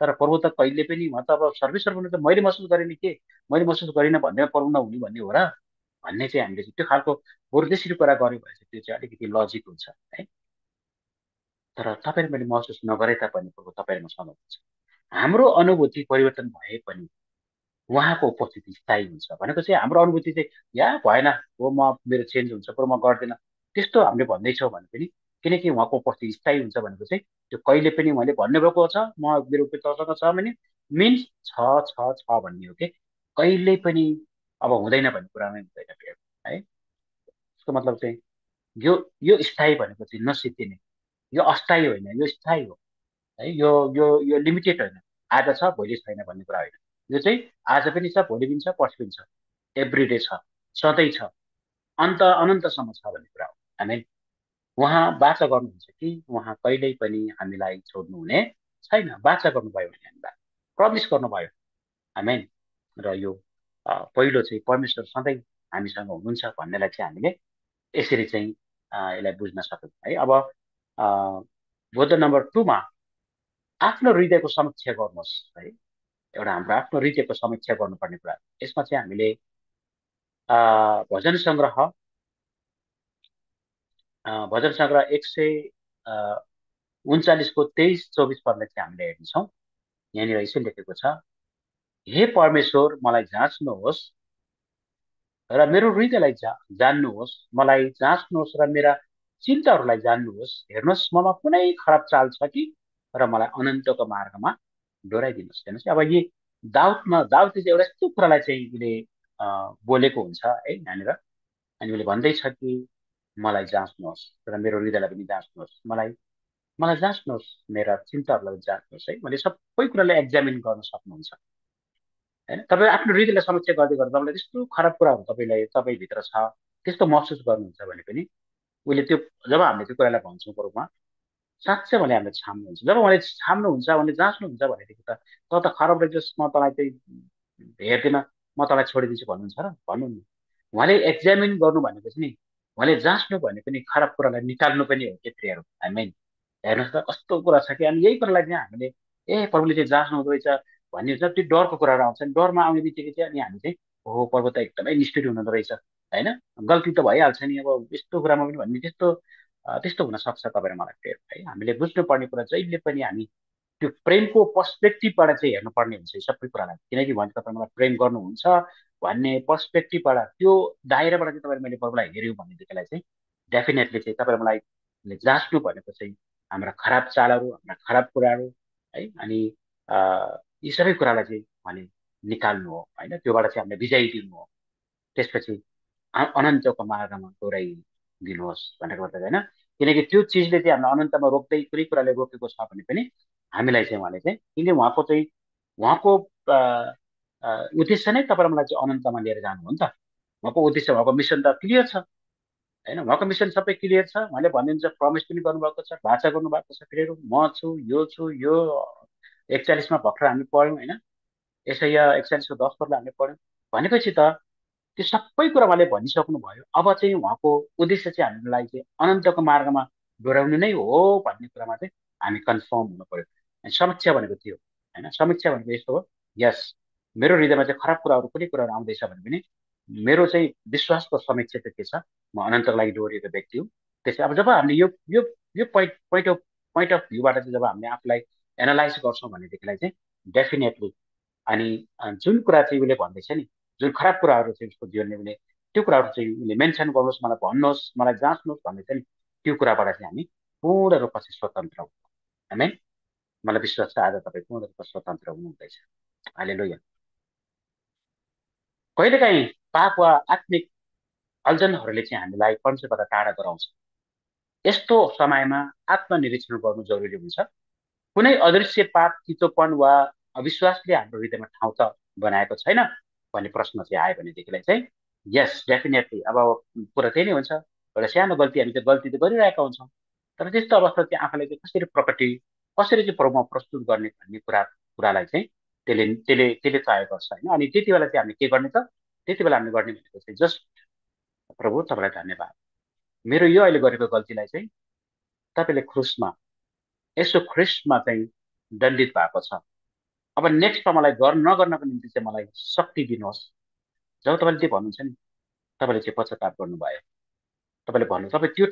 तर प्रभु त कहिले पनि म त अब सर्भिसर गर्नु त मैले महसुस गरेँ नि, के मैले महसुस गरिनँ भन्ने प्रभु नहुने भन्ने हो र भन्ने चाहिँ हामीले त्यो खालको बरु त्यसरी कुरा गऱ्यो भने चाहिँ त्यो चाहिँ अलिकति लजिक हुन्छ है। तर तपाईँले मैले महसुस नगरे तापनि प्रभु तपाईँ मसँग हुन्छ। हाम्रो अनुभूति परिवर्तन भए पनि उहाँको उपस्थिति स्थायी हुन्छ भनेको चाहिँ हाम्रो अनुभूति चाहिँ या भएन हो म मेरो चेन्ज हुन्छ पर म गर्दिनँ त्यस्तो हामीले भन्दैछौँ भने पनि, किनकि उहाँको उपस्थिति स्थायी हुन्छ भनेको चाहिँ त्यो कहिले पनि उहाँले भन्नुभएको छ म मेरो उपस्थिति छ भने मिन्स छ भन्ने हो कि कहिल्यै पनि अब हुँदैन भन्ने कुरामै हुँदैन फेरि है। यसको मतलब चाहिँ यो यो स्थायी भनेको चाहिँ नसिद्धिने, यो अस्थायी होइन, यो स्थायी हो है। यो लिमिटेड होइन, आज छ भोलि छैन भन्ने कुरा होइन। यो चाहिँ आज पनि छ, भोलि पनि छ, पर्सि पनि छ, एभ्रिडे छ, सधैँ छ, अनन्तसम्म छ भन्ने कुरा हो। हामी उहाँ बाचा गर्नुहुन्छ कि उहाँ कहिल्यै पनि हामीलाई छोड्नुहुने छैन। बाचा गर्नुभयो भने हामीलाई प्रमिस गर्नुभयो। आमेन। र यो पहिलो चाहिँ परमेश्वर सधैँ हामीसँग हुनुहुन्छ भन्नेलाई चाहिँ हामीले यसरी चाहिँ यसलाई बुझ्न सक्यौँ है। अब बुद्ध नम्बर 2मा आफ्नो हृदयको समीक्षा गर्नुहोस् है। एउटा हाम्रो आफ्नो हृदयको समीक्षा गर्नुपर्ने कुरा यसमा चाहिँ हामीले भजन सङ्ग्रह 139को 23-24 पदलाई चाहिँ हामीले हेर्नेछौँ। यहाँनिर यसै लेखेको छ, हे परमेश्वर मलाई जाँच्नुहोस् र मेरो हृदयलाई जान्नुहोस्, मलाई जाँच्नुहोस् र मेरा चिन्ताहरूलाई जान्नुहोस्। हेर्नुहोस् ममा कुनै खराब चाल छ कि, र मलाई अनन्तको मार्गमा डोराइदिनुहोस्। हेर्नुहोस् अब यी दाउदले चाहिँ एउटा यस्तो कुरालाई चाहिँ उसले बोलेको हुन्छ है यहाँनिर। अनि उसले भन्दैछ कि मलाई जाँच्नुहोस् र मेरो हृदयलाई पनि जाँच्नुहोस्, मलाई मलाई जाँच्नुहोस्, मेरा चिन्ताहरूलाई जाँच्नुहोस् है। मैले सबै कुरालाई एक्जामिन गर्न सक्नुहुन्छ होइन। तपाईँ आफ्नो हृदयलाई समीक्षा गर्दै गर्दा तपाईँलाई त्यस्तो खराब कुराहरू तपाईँभित्र छ त्यस्तो महसुस गर्नुहुन्छ भने पनि उसले त्यो जब हामीले त्यो कुरालाई भन्छौँ बरुमा साँच्चै भने हामीले छाम्नुहुन्छ। जब उहाँले छाम्नुहुन्छ भने जाँच्नुहुन्छ भनेदेखि त त खराब रहेछस्, म तँलाई चाहिँ हेर्दिनँ, म तँलाई छोडिदिन्छु भन्नुहुन्छ र भन्नु नि। उहाँले एक्जामिन गर्नु भनेको चाहिँ नि उहाँले जाँच्नु भनेको नि खराब कुरालाई निकाल्नु पनि हो के प्रियहरू। हामी हेर्नुहोस् त कस्तो कुरा छ कि, अनि यही कुरालाई चाहिँ हामीले ए प्रभुले चाहिँ जाँच्नु हुँदो रहेछ भन्ने हुन्छ। त्यो डरको कुराहरू आउँछ नि, डरमा आउने बित्तिकै चाहिँ अनि हामी चाहिँ हो प्रभु त एकदमै निष्ठुरी हुनुहुँदो रहेछ होइन, गल्ती त भइहाल्छ नि अब यस्तो कुरामा पनि भन्ने, त्यस्तो त्यस्तो हुनसक्छ तपाईँ र मलाई प्रेम है। हामीले बुझ्नुपर्ने कुरा जहिले पनि हामी त्यो प्रेमको पर्सपेक्टिभबाट चाहिँ हेर्नुपर्ने हुन्छ सबै कुरालाई। किनकि भने तपाईँ मलाई प्रेम गर्नुहुन्छ भन्ने पर्सपेक्टिभबाट त्यो दायराबाट चाहिँ तपाईँले मैले प्रभुलाई हेऱ्यौँ भनेदेखिलाई चाहिँ डेफिनेटली चाहिँ तपाईँ मलाई जाँच्नु भनेको चाहिँ हाम्रा खराब चालहरू, हाम्रा खराब कुराहरू है, अनि यी सबै कुरालाई चाहिँ उहाँले निकाल्नु हो होइन, त्योबाट चाहिँ हामीले बिजाइ दिनु हो। त्यसपछि अनन्तको मार्गमा डोराइदिनुहोस् भनेर मतलब होइन। किनकि त्यो चिजले चाहिँ हामीलाई अनन्तमा रोक्दै कुनै कुराले रोकेको छ भने पनि हामीलाई चाहिँ उहाँले चाहिँ किनकि उहाँको अ, उद्देश्य नै तपाईँ र मलाई चाहिँ अनन्तमा लिएर जानु हो नि त। उहाँको उद्देश्य उहाँको मिसन त क्लियर छ होइन। उहाँको मिसन सबै क्लियर छ। उहाँले भन्नुहुन्छ प्रमिस पनि गर्नुभएको छ, भाषा गर्नुभएको छ। फेरि म छु यो 41मा भर्खर हामी पढ्यौँ होइन। यसैया 41:10 हामीले पढ्यौँ भनेपछि त त्यो सबै कुरा उहाँले भनिसक्नु भयो। अब चाहिँ उहाँको उद्देश्य चाहिँ हामीलाई चाहिँ अनन्तको मार्गमा डोर्याउनु नै हो भन्ने कुरामा चाहिँ हामी कन्फर्म हुनु पर्यो। अनि समीक्षा भनेको त्यो होइन। समीक्षा भनेको यस्तो हो, यस मेरो हृदयमा चाहिँ खराब कुराहरू कुनै कुराहरू आउँदैछ भने पनि मेरो चाहिँ विश्वासको समीक्षा चाहिँ के छ, म अनन्तको लागि डोरिएको व्यक्ति हुँ। त्यसै अब जब हामीले यो पोइन्ट अफ भ्यूबाट चाहिँ जब हामीले आफूलाई एनालाइज गर्छौँ भनेदेखिलाई चाहिँ डेफिनेटली अनि जुन कुरा चाहिँ उसले भन्दैछ नि, जुन खराब कुराहरू चाहिँ उसको जीवनले उसले त्यो कुराहरू चाहिँ उसले मेन्सन गर्नुहोस्, मलाई भन्नुहोस्, मलाई जाँच्नुहोस् भन्दैछ नि, त्यो कुराबाट चाहिँ हामी पूर्ण रूपमा चाहिँ स्वतन्त्र हौँ। होइन। मलाई विश्वास छ आज तपाईँ पूर्ण रूपमा स्वतन्त्र हुनुहुँदैछ। हालेलुया। कहिलेकाहीँ पाप वा आत्मिक अल्झनहरूले चाहिँ हामीलाई परमेश्वरबाट टाढा गराउँछ। यस्तो समयमा आत्मनिरीक्षण गर्नु जरुरी हुन्छ। कुनै अदृश्य पाप, चितोपन वा अविश्वासले हाम्रो हृदयमा ठाउँ त बनाएको छैन भन्ने प्रश्न चाहिँ आयो भनेदेखिलाई चाहिँ यस डेफिनेटली अब कुरा त्यही नै हुन्छ। एउटा सानो गल्ती हामी चाहिँ गल्ती त गरिरहेका हुन्छौँ, तर त्यस्तो अवस्था चाहिँ आफूलाई चाहिँ कसरी चाहिँ प्रभुमा प्रस्तुत गर्ने भन्ने कुरालाई चाहिँ त्यसले तय गर्छ होइन। अनि त्यति बेला चाहिँ हामीले के गर्ने त, त्यति बेला हामीले गर्ने भनेको चाहिँ जस्ट प्रभु तपाईँलाई धन्यवाद, मेरो यो अहिले गरेको गल्तीलाई चाहिँ तपाईँले क्रुसमा यसो ख्रिस्टमा चाहिँ दण्डित भएको छ। अब नेक्स्टमा मलाई नगर्नको निम्ति चाहिँ मलाई शक्ति दिनुहोस्। जब तपाईँले त्यो भन्नुहुन्छ नि, तपाईँले चाहिँ पश्चाताप गर्नुभयो। तपाईँले भन्नु तपाईँ त्यो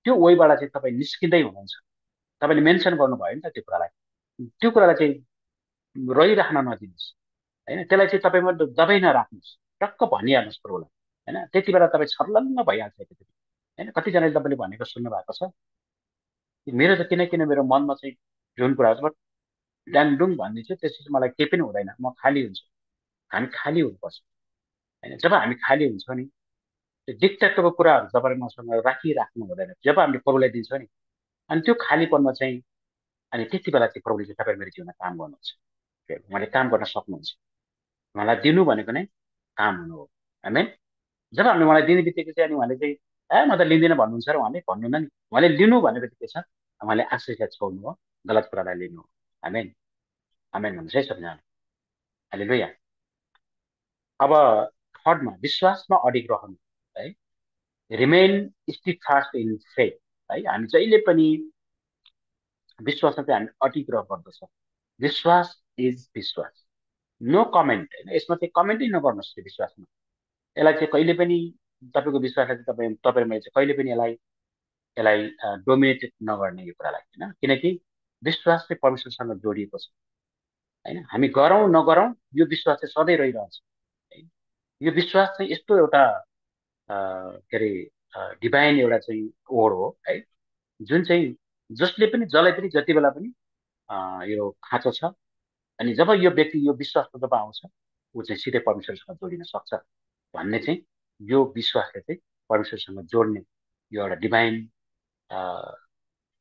त्यो वेबाट चाहिँ तपाईँ निस्किँदै हुनुहुन्छ। तपाईँले मेन्सन गर्नुभयो नि त त्यो कुरालाई। त्यो कुरालाई चाहिँ रहिराख्न नदिनुहोस् होइन। त्यसलाई चाहिँ तपाईँमा दबाई नराख्नुहोस्, टक्क भनिहाल्नुहोस् प्रभुलाई होइन। त्यति बेला तपाईँ छर्लङ्ग भइहाल्छ होइन। कतिजनाले तपाईँले भनेको सुन्नु भएको छ, मेरो त किन मेरो मनमा चाहिँ जुन कुराहरू ड्याङडुङ भनिदिन्छु त्यसपछि मलाई केही पनि हुँदैन, म खाली हुन्छु। हामी खाली हुनुपर्छ होइन। जब हामी खाली हुन्छौँ नि, त्यो डिक्टेक्टरको कुराहरू तपाईँले मसँग राखिराख्नु हुँदैन। जब हामीले प्रभुलाई दिन्छौँ नि, अनि त्यो खालीपनमा चाहिँ अनि त्यति बेला चाहिँ प्रभुले चाहिँ तपाईँ मेरो जीवनमा काम गर्नुहुन्छ। उहाँले काम गर्न सक्नुहुन्छ। उहाँलाई दिनु भनेको नै काम हुनु हो। होइन। जब हामीले उहाँलाई दिने बित्तिकै चाहिँ अनि उहाँले चाहिँ ए म त लिँदिनँ भन्नुहुन्छ र उहाँले भन्नुहुन्न नि। उहाँले लिनु भनेको चाहिँ के छ, उहाँले आशिषलाई छोड्नु हो, गलत कुरालाई लिनु हो। आमेन। आमेन भन्नुहोस् है सबैजना। हालेलुया। अब थर्डमा विश्वासमा अडिग रहनु है। रिमेन स्टिडफास्ट इन फेथ है। हामी जहिले पनि विश्वासमा चाहिँ हामी अडिग रहनुपर्दछ। विश्वास इज विश्वास, नो कमेन्ट होइन। यसमा चाहिँ कमेन्टै नगर्नुहोस् त्यो विश्वासमा। यसलाई चाहिँ कहिले पनि तपाईँको विश्वासलाई चाहिँ तपाईँ मैले चाहिँ कहिले पनि यसलाई यसलाई डोमिनेटेड नगर्ने यो कुरालाई होइन। किनकि विश्वास चाहिँ परमेश्वरसँग जोडिएको छ होइन। हामी गरौँ नगरौँ यो विश्वास चाहिँ सधैँ रहिरहन्छ है। यो विश्वास चाहिँ यस्तो एउटा के अरे डिभाइन एउटा चाहिँ ओड हो है, जुन चाहिँ जसलाई पनि जति बेला पनि यो खाँचो छ अनि जब यो व्यक्ति यो विश्वासको जब आउँछ ऊ चाहिँ सिधै परमेश्वरसँग जोडिन सक्छ भन्ने चाहिँ यो विश्वासले चाहिँ परमेश्वरसँग जोड्ने यो एउटा डिभाइन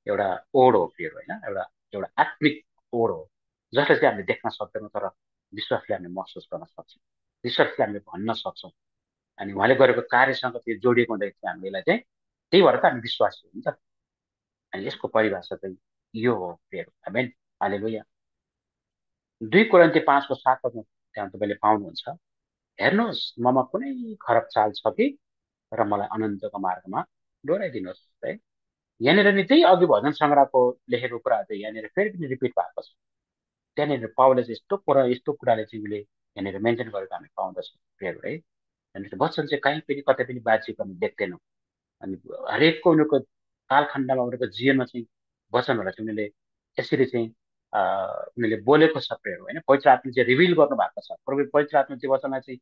एउटा ओड हो प्रिय होइन। एउटा एउटा आत्मिक ओड हो जसलाई चाहिँ हामीले देख्न सक्दैनौँ, तर विश्वासले हामीले महसुस गर्न सक्छौँ, विश्वासले हामीले भन्न सक्छौँ। अनि उहाँले गरेको कार्यसँग त्यो जोडिएको हुँदै चाहिँ हामीलाई चाहिँ त्यही भएर त हामी विश्वासी हो नि त। अनि यसको परिभाषा चाहिँ यो हो प्रिय आमेन। हालेलुया। 2 कोरिन्थी 5:7 त्यहाँ तपाईँले पाउनुहुन्छ। हेर्नुहोस् ममा कुनै खराब चाल छ कि र मलाई अनन्तको मार्गमा डोराइदिनुहोस् है। यहाँनिर नि त्यही अघि भजन सङ्ग्रहको लेखेको कुरा चाहिँ यहाँनिर फेरि पनि रिपिट भएको छ। त्यहाँनिर पावलले चाहिँ यस्तो कुराले चाहिँ उसले यहाँनिर मेन्सन गरेको हामी पाउँदछौँ प्रियहरू है। यहाँनिर वचन चाहिँ कहीँ पनि कतै पनि बाँचिएको हामी देख्दैनौँ। अनि हरेकको उनीहरूको कालखण्डमा उनीहरूको जीवनमा चाहिँ वचनहरूलाई चाहिँ उनीहरूले यसरी चाहिँ उनीहरूले बोलेको छ प्रियहरू होइन। पवित्र आत्माले चाहिँ रिभिल गर्नु भएको छ। पवित्र आत्मा त्यो वचनलाई चाहिँ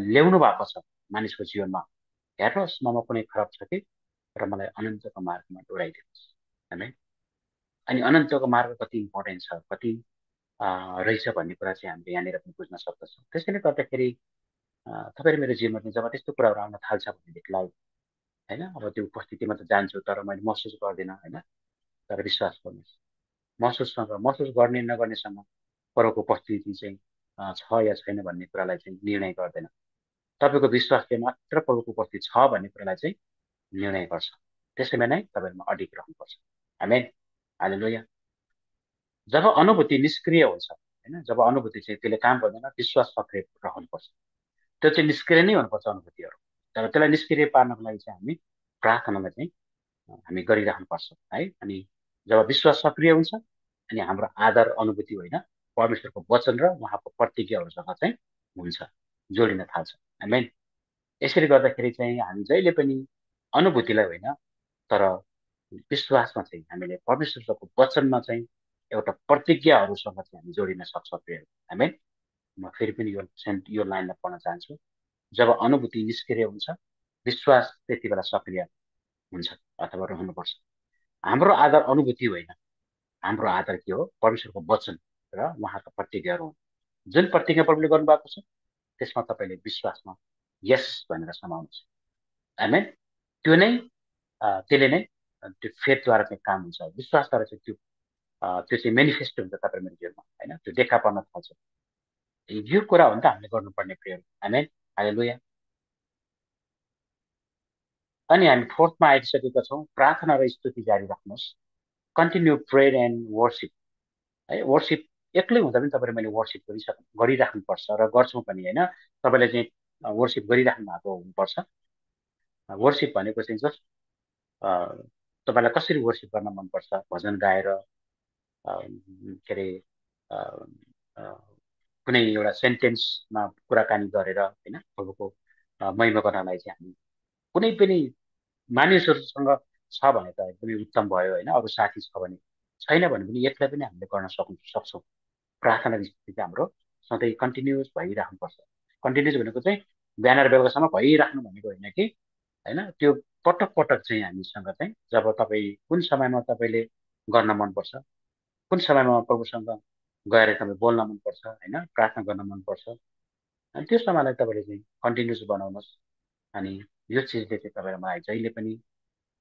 ल्याउनु भएको छ मानिसको जीवनमा। हेर्नुहोस् ममा कुनै खराब छ कि र मलाई अनन्तको मार्गमा डोराइदिनुहोस् होइन। अनि अनन्तको मार्ग कति इम्पोर्टेन्ट छ, कति रहेछ भन्ने कुरा चाहिँ हामीले यहाँनिर पनि बुझ्न सक्दछौँ। त्यसैले गर्दाखेरि तपाईँ र मेरो जीवनमा चाहिँ जब त्यस्तो कुराहरू आउन थाल्छ भनेदेखिलाई होइन, अब त्यो उपस्थितिमा त जान्छु तर मैले महसुस गर्दिनँ होइन। तर विश्वास गर्नुहोस्, महसुस गर्ने नगर्नेसँग परको उपस्थिति चाहिँ छ या छैन भन्ने कुरालाई चाहिँ निर्णय गर्दैन। तपाईँको विश्वासले मात्र प्रभुको उपस्थिति छ भन्ने कुरालाई चाहिँ निर्णय गर्छ। त्यसैमा नै तपाईँमा अडिग रहनुपर्छ। आमेन, हालेलुया। जब अनुभूति निष्क्रिय हुन्छ होइन, जब अनुभूति चाहिँ त्यसले काम गर्दैन, विश्वास सक्रिय रहनुपर्छ। त्यो चाहिँ निष्क्रिय नै हुनुपर्छ अनुभूतिहरू। तर त्यसलाई निष्क्रिय पार्नको लागि चाहिँ हामी प्रार्थनामा चाहिँ हामी गरिराख्नुपर्छ है। अनि जब विश्वास सक्रिय हुन्छ अनि हाम्रो आधार अनुभूति होइन, परमेश्वरको वचन र उहाँको प्रतिज्ञाहरूसँग चाहिँ हुन्छ, जोडिन थाल्छ। आमेन। यसरी गर्दाखेरि चाहिँ हामी जहिले पनि अनुभूतिलाई होइन तर विश्वासमा चाहिँ हामीले परमेश्वरको वचनमा चाहिँ एउटा प्रतिज्ञाहरूसँग चाहिँ हामी जोडिन सक्छौँ प्रियहरू। आमेन। म फेरि पनि यो लाइनलाई पढ्न चाहन्छु। जब अनुभूति निष्क्रिय हुन्छ, विश्वास त्यति बेला सक्रिय हुन्छ अथवा रहनुपर्छ। हाम्रो आधार अनुभूति होइन, हाम्रो आधार के हो? परमेश्वरको वचन र उहाँका प्रतिज्ञाहरू हुन्। जुन प्रतिज्ञा प्रभुले गर्नुभएको छ त्यसमा तपाईँले विश्वासमा यस भनेर समाउनुहोस्। आमेन। त्यो नै त्यसले नै त्यो फेथद्वारा चाहिँ काम हुन्छ। विश्वासद्वारा चाहिँ त्यो चाहिँ मेनिफेस्ट हुन्छ तपाईँ मेरो जीवनमा होइन, त्यो देखा पर्न थाल्छ। यो कुरा हो नि त हामीले गर्नुपर्ने प्रेयर। आमेन, हालेलुया। अनि हामी फोर्थमा आइसकेका छौँ, प्रार्थना र स्तुति जारी राख्नुहोस्। कन्टिन्यू प्रेयर एन्ड वर्सिप है। वर्सिप एक्लै हुँदा पनि तपाईँले मैले वर्सिप गरिराख्नुपर्छ र गर्छौँ पनि होइन। तपाईँले चाहिँ वर्सिप गरिराख्नु भएको हुनुपर्छ। वर्सिप भनेको चाहिँ जस्ट तपाईँलाई कसरी वर्सिप गर्न मनपर्छ, भजन गाएर के अरे कुनै एउटा सेन्टेन्समा कुराकानी गरेर होइन, प्रभुको महिमा गर्नलाई चाहिँ हामी कुनै पनि मानिसहरूसँग छ भने त एकदमै उत्तम भयो होइन। अरू साथी छ भने, छैन भने पनि यसलाई पनि हामीले गर्न सक्छौँ। प्रार्थना स्थिति चाहिँ हाम्रो सधैँ कन्टिन्युस भइराख्नुपर्छ। कन्टिन्युस भनेको चाहिँ बिहान र बेलुकासम्म भइराख्नु भनेको होइन कि होइन। त्यो पटक पटक चाहिँ हामीसँग चाहिँ जब तपाईँ कुन समयमा तपाईँले गर्न मनपर्छ, कुन समयमा प्रभुसँग गएर तपाईँ बोल्न मनपर्छ होइन, प्रार्थना गर्न मनपर्छ, अनि त्यो समयलाई तपाईँले चाहिँ कन्टिन्युस बनाउनुहोस्। अनि यो चिजले चाहिँ तपाईँलाई मलाई जहिले पनि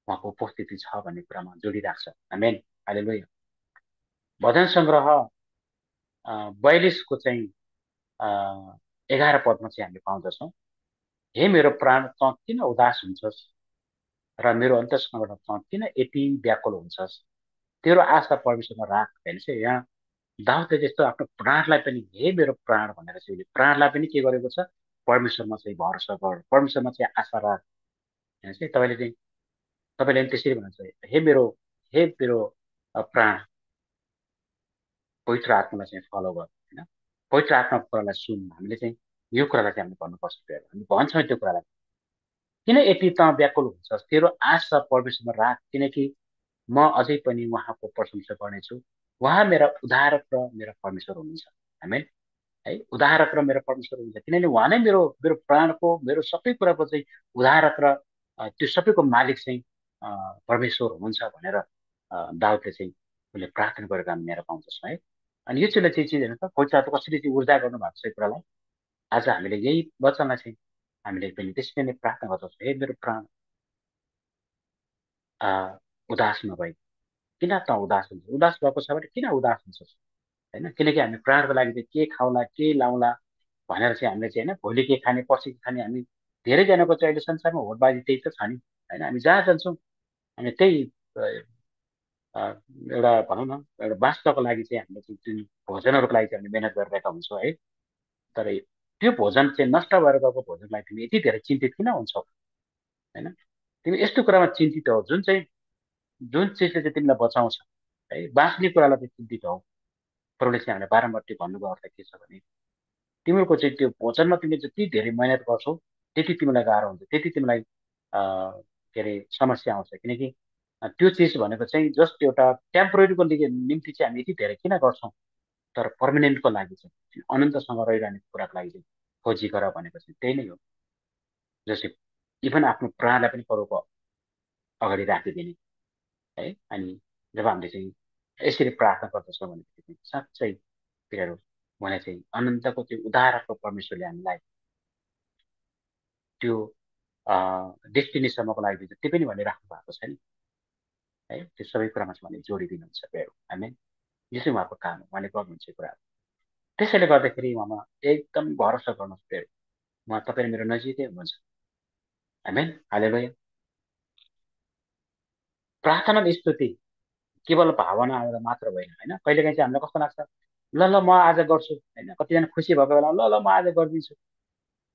उहाँको उपस्थिति छ भन्ने कुरामा जोडिराख्छ। आमेन, हालेलुया। भजन सङ्ग्रह 42 को चाहिँ 11 पदमा चाहिँ हामीले पाउँदछौँ, हे मेरो प्राण त किन उदास हुन्छस् र मेरो अन्तस्करणबाट त किन यति व्याकुल हुन्छस्? तेरो आशा परमेश्वरमा राख। हेर्नुहोस् है, यहाँ दाउदले जस्तो आफ्नो प्राणलाई पनि हे मेरो प्राण भनेर चाहिँ उसले प्राणलाई पनि के गरेको छ? परमेश्वरमा चाहिँ भरोसा गर, परमेश्वरमा चाहिँ आशा राख। हेर्नुहोस् है, तपाईँले त्यसरी भन्नुहुन्छ, हे मेरो प्राण, पवित्र आत्मालाई चाहिँ फलो गर होइन, पवित्र आत्माको कुरालाई सुन। हामीले चाहिँ यो कुरालाई चाहिँ हामीले भन्नुपर्छ। हामी भन्छौँ त्यो कुरालाई, किन यति त व्याकुल हुन्छस्? तेरो आशा परमेश्वरमा राख, किनकि म अझै पनि उहाँको प्रशंसा गर्नेछु। उहाँ मेरा उद्धारक र मेरा परमेश्वर हुनुहुन्छ। आमेन है। उद्धारक र मेरो परमेश्वर हुनुहुन्छ, किनभने उहाँ नै मेरो मेरो प्राणको, मेरो सबै कुराको चाहिँ उद्धारक र त्यो सबैको मालिक चाहिँ परमेश्वर हुनुहुन्छ भनेर दाउदले चाहिँ उसले प्रार्थना गरेर हामी लिएर पाउँछौँ है। अनि यो चाहिँ चिज हेर्नु त, पवित्र आत्मा कसरी चाहिँ ऊर्जा गर्नुभएको छ यो कुरालाई। आज हामीले यही वचनलाई चाहिँ हामीले पनि त्यसरी नै प्रार्थना गर्छौँ, हे मेरो प्राण उदास नभई। किन त उदास हुन्छ? उदास भएको छ भने किन उदास हुन्छ होइन? किनकि हामी प्राणको लागि चाहिँ के खाउँला, के लाउँला भनेर चाहिँ हामीले चाहिँ होइन, भोलि के खाने, पर्सि के खाने, हामी धेरैजनाको चाहिँ अहिले संसारमा होडबाजी त्यही त छ नि होइन। हामी जहाँ जान्छौँ हामी त्यही एउटा भनौँ न, एउटा बाँच्नको लागि चाहिँ हामीले चाहिँ जुन भोजनहरूको लागि चाहिँ हामीले मिहिनेत गरिरहेका हुन्छौँ है। तर त्यो भोजन चाहिँ नष्ट भएर गएको भोजनलाई तिमी यति धेरै चिन्तित किन हुन्छौ होइन? तिमी यस्तो कुरामा चिन्तित हो जुन चिजले चाहिँ तिमीलाई बचाउँछ है, बाँच्ने कुरालाई चाहिँ चिन्तित हो। प्रभुले चाहिँ हामीलाई बारम्बार त्यो भन्नुको अर्थ के छ भने, तिमीहरूको चाहिँ त्यो भोजनमा तिमीले जति धेरै मेहनत गर्छौ त्यति तिमीलाई गाह्रो हुन्छ, त्यति तिमीलाई के अरे समस्या आउँछ। किनकि त्यो चिज भनेको चाहिँ जस्ट एउटा टेम्पोरेरीको निम्ति चाहिँ हामी यति धेरै किन गर्छौँ? तर पर्मानेन्टको लागि चाहिँ, अनन्तसँग रहिरहने कुराको लागि चाहिँ खोजी गर भनेको चाहिँ त्यही नै हो। जस्तै इभन आफ्नो प्राणलाई पनि प्रभुको अगाडि राखिदिने है। अनि जब हामीले चाहिँ यसरी प्रार्थना गर्दछौँ भनेदेखि चाहिँ साँच्चै प्रियहरू, मलाई चाहिँ अनन्तको त्यो उद्धारको परमेश्वरले हामीलाई त्यो डेस्टिनेसम्मको लागि त्यो पनि भने राख्नु भएको छ नि है। त्यो सबै कुरामा चाहिँ उहाँले जोडिदिनुहुन्छ प्रेयर हामी। यो चाहिँ उहाँको काम हो, उहाँले गर्नुहुन्छ यो कुरा। त्यसैले गर्दाखेरि उहाँमा एकदम भरोसा गर्नुहोस् प्रेयर, उहाँ तपाईँ मेरो नजिकै हुनुहुन्छ। हामी हालेलुया। प्रार्थना र स्तुति केवल भावना आउँदा मात्र होइन होइन। कहिलेकाहीँ चाहिँ हामीलाई कस्तो लाग्छ, ल ल म आज गर्छु होइन। कतिजना खुसी भएको बेला ल ल म आज गरिदिन्छु,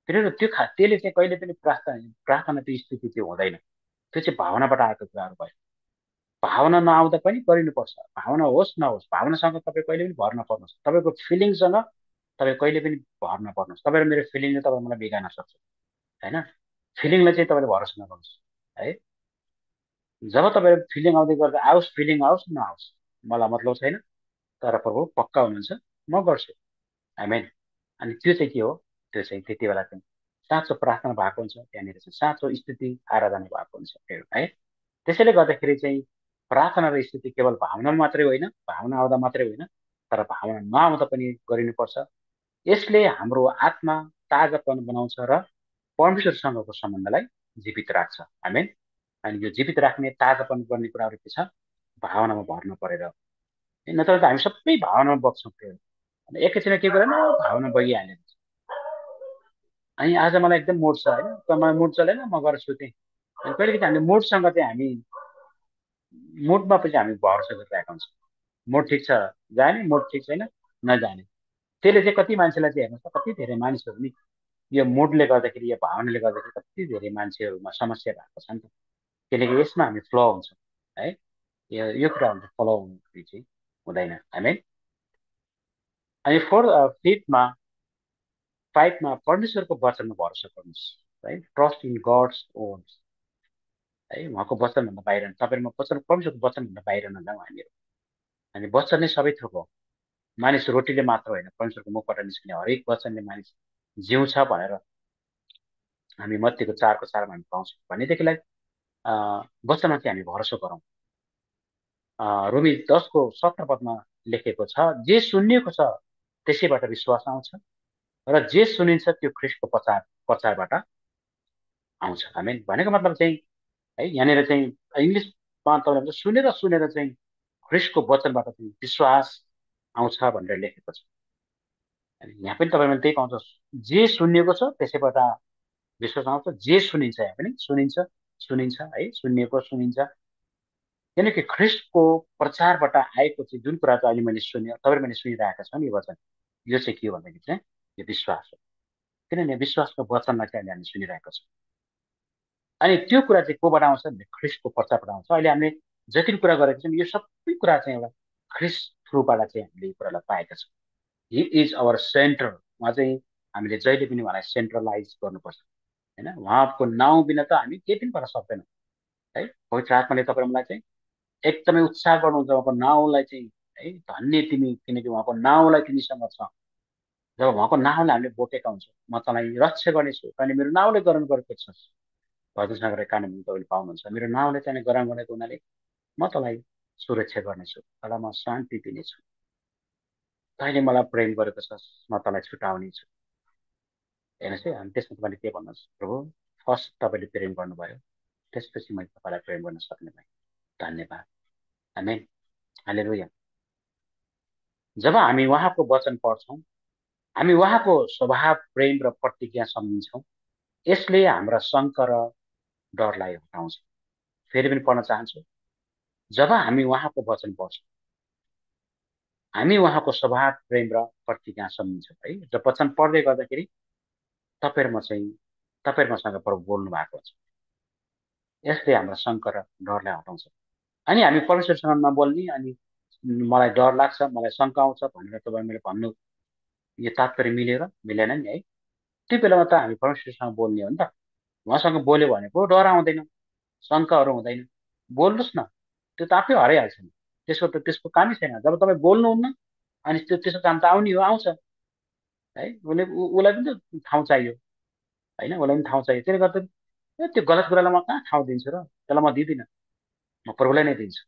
फेरि त्यसले चाहिँ कहिले पनि प्रार्थना प्रार्थना त्यो स्तुति त्यो हुँदैन। त्यो चाहिँ भावनाबाट आएको कुराहरू भयो। भावना नआउँदा पनि गरिनुपर्छ, भावना होस् नहोस्। भावनासँग तपाईँ कहिले पनि भर नपर्नुहोस्, तपाईँको फिलिङसँग तपाईँ कहिले पनि भर नपर्नुहोस्। तपाईँ र मेरो फिलिङले तपाईँ मलाई बिगार्न सक्छ होइन। फिलिङलाई चाहिँ तपाईँले भरोसा नगर्नुहोस् है। जब तपाईँ फिलिङ आउँदै गर्दा आओस्, फिलिङ आओस् नआओस् मलाई मतलब छैन, तर प्रभु पक्का हुनुहुन्छ, म गर्छु आमेन। अनि त्यो चाहिँ के हो, त्यो चाहिँ त्यति बेला चाहिँ साँचो प्रार्थना भएको हुन्छ, त्यहाँनिर चाहिँ साँचो स्थिति आराधना भएको हुन्छ है। त्यसैले गर्दाखेरि चाहिँ प्रार्थना र स्थिति केवल भावना मात्रै होइन, भावना आउँदा मात्रै होइन, तर भावना नआउँदा पनि गरिनुपर्छ। यसले हाम्रो आत्मा ताजापन बनाउँछ र परमेश्वरसँगको सम्बन्धलाई जीवित राख्छ आमेन। अनि यो जीवित राख्ने ताजापन गर्ने कुराहरू के छ, भावनामा भर्न परेर। नत्र त हामी सबै भावनामा बग्छौँ त्यो। अनि एकैछिन के गरेन भावना बगिहाल्यो। अनि आज मलाई एकदम मुड छ होइन, मलाई मुड चलेन, म गएर सुतेँ। अनि कहिले हामीले मुडसँग चाहिँ हामी मुडमा पनि हामी भरोसा गरिरहेका हुन्छौँ। मुड ठिक छ जाने, मुड ठिक छैन नजाने। त्यसले चाहिँ कति मान्छेलाई चाहिँ हेर्नुहोस् त, कति धेरै मानिसहरू नि यो मुडले गर्दाखेरि, यो भावनाले गर्दाखेरि कति धेरै मान्छेहरूमा समस्या भएको छ नि त। किनकि यसमा हामी फ्लो हुन्छौँ है। यो कुराहरू फ्लो हुनु चाहिँ हुँदैन हामी। अनि फाइभमा परमेश्वरको वचनमा भरोसा गर्नुहोस् है। ट्रस्ट इन गड्स वर्ड्स है। उहाँको वचनभन्दा बाहिर तपाईँमा वचन, परमेश्वरको वचनभन्दा बाहिर नजाउँ हामीहरू। अनि वचन नै सबै थोक हो। मानिस रोटीले मात्र होइन, परमेश्वरको मुखबाट निस्किने हरेक वचनले मानिस जिउँछ भनेर हामी मत्तीको 4:4 हामी पाउँछौँ। भनेदेखिलाई वचनमा चाहिँ हामी भरोसा गरौँ। रोमी 10:17 लेखेको छ, जे सुनिएको छ त्यसैबाट विश्वास आउँछ र जे सुनिन्छ त्यो ख्रिस्टको प्रचारबाट आउँछ आमेन। भनेको मतलब चाहिँ है, यहाँनिर चाहिँ इङ्ग्लिसमा तपाईँले सुनेर सुनेर चाहिँ ख्रिस्टको वचनबाट चाहिँ विश्वास आउँछ भनेर लेखेको छ। अनि यहाँ पनि तपाईँले त्यही पाउँछ, जे सुनिएको छ त्यसैबाट विश्वास आउँछ, जे सुनिन्छ, यहाँ पनि सुनिन्छ सुनिन्छ है, सुनिएको सुनिन्छ। किनकि ख्रिस्टको प्रचारबाट आएको चाहिँ जुन कुरा चाहिँ अहिले मैले तपाईँले मैले सुनिरहेका छौँ नि वचन, यो चाहिँ के हो भन्दाखेरि चाहिँ यो विश्वास हो। किनभने विश्वासको वचनलाई चाहिँ अहिले हामी सुनिरहेको छौँ। अनि त्यो कुरा चाहिँ कोबाट आउँछ भने ख्रिस्टको प्रचारबाट आउँछ। अहिले हामीले जति कुरा गरेको छौँ यो सबै कुरा चाहिँ एउटा ख्रिस्ट थ्रुबाट चाहिँ हामीले यो कुरालाई पाएका छौँ। He is our centre. उहाँ चाहिँ हामीले जहिले पनि उहाँलाई सेन्ट्रलाइज गर्नुपर्छ होइन। उहाँको नाउँ बिना त हामी केही पनि गर्न सक्दैनौँ है। पवित्र आत्माले तपाईँ मलाई चाहिँ एकदमै उत्साह गर्नुहुन्छ उहाँको नाउँलाई चाहिँ है। धन्य तिमी, किनकि उहाँको नाउँलाई तिमीसँग छ। जब उहाँको नाउँलाई हामीले बोकेका हुन्छौँ, म तँलाई रक्षा गर्नेछु, तैँले मेरो नाउँले ग्रहण गरेको छस्। भजनसँग कानमा तपाईँले पाउनुहुन्छ, मेरो नाउँले चाहिँ ग्रहण गरेको हुनाले म तँलाई सुरक्षा गर्नेछु, तँलाई म शान्ति दिनेछु। तैँले मलाई प्रेम गरेको छस्, म तँलाई छुटाउने छु। हेर्नुहोस् है। अनि त्यसमा तपाईँले के भन्नुहोस्, प्रभु फर्स्ट तपाईँले प्रेम गर्नुभयो, त्यसपछि मैले तपाईँलाई प्रेम गर्न सक्ने भएँ। धन्यवाद आमेन हालेलुया। जब हामी उहाँको वचन पढ्छौँ, हामी उहाँको स्वभाव, प्रेम र प्रतिज्ञा सम्झिन्छौँ। यसले हाम्रा शङ्का र डरलाई हटाउँछ। फेरि पनि पढ्न चाहन्छु। जब हामी उहाँको वचन पढ्छौँ, हामी उहाँको स्वभाव, प्रेम र प्रतिज्ञा सम्झिन्छौँ है। जब वचन पढ्दै गर्दाखेरि तपाईँहरूसँग प्रभु बोल्नु भएको छ। यसले हाम्रा शङ्का र डरलाई हटाउँछ। अनि हामी परमेश्वरसँग नबोल्ने अनि मलाई डर लाग्छ, मलाई शङ्का आउँछ भनेर तपाईँ मैले भन्नु, यो तात्पर्य मिलेन नि है। त्यो बेलामा त हामी परमेश्वरसँग बोल्ने हो नि त। उहाँसँग बोल्यो भने पो डर आउँदैन, शङ्काहरू हुँदैन। बोल्नुहोस् न, त्यो त आफै हराइहाल्छ नि। त्यसको कामै छैन। जब तपाईँ बोल्नुहुन्न अनि त्यसको काम त आउने हो, आउँछ है। उसलाई पनि त ठाउँ चाहियो होइन, उसलाई पनि ठाउँ चाहियो। त्यसले गर्दा त्यो गलत कुरालाई म कहाँ ठाउँ दिन्छु र, त्यसलाई म दिँदिनँ, म प्रभुलाई नै दिन्छु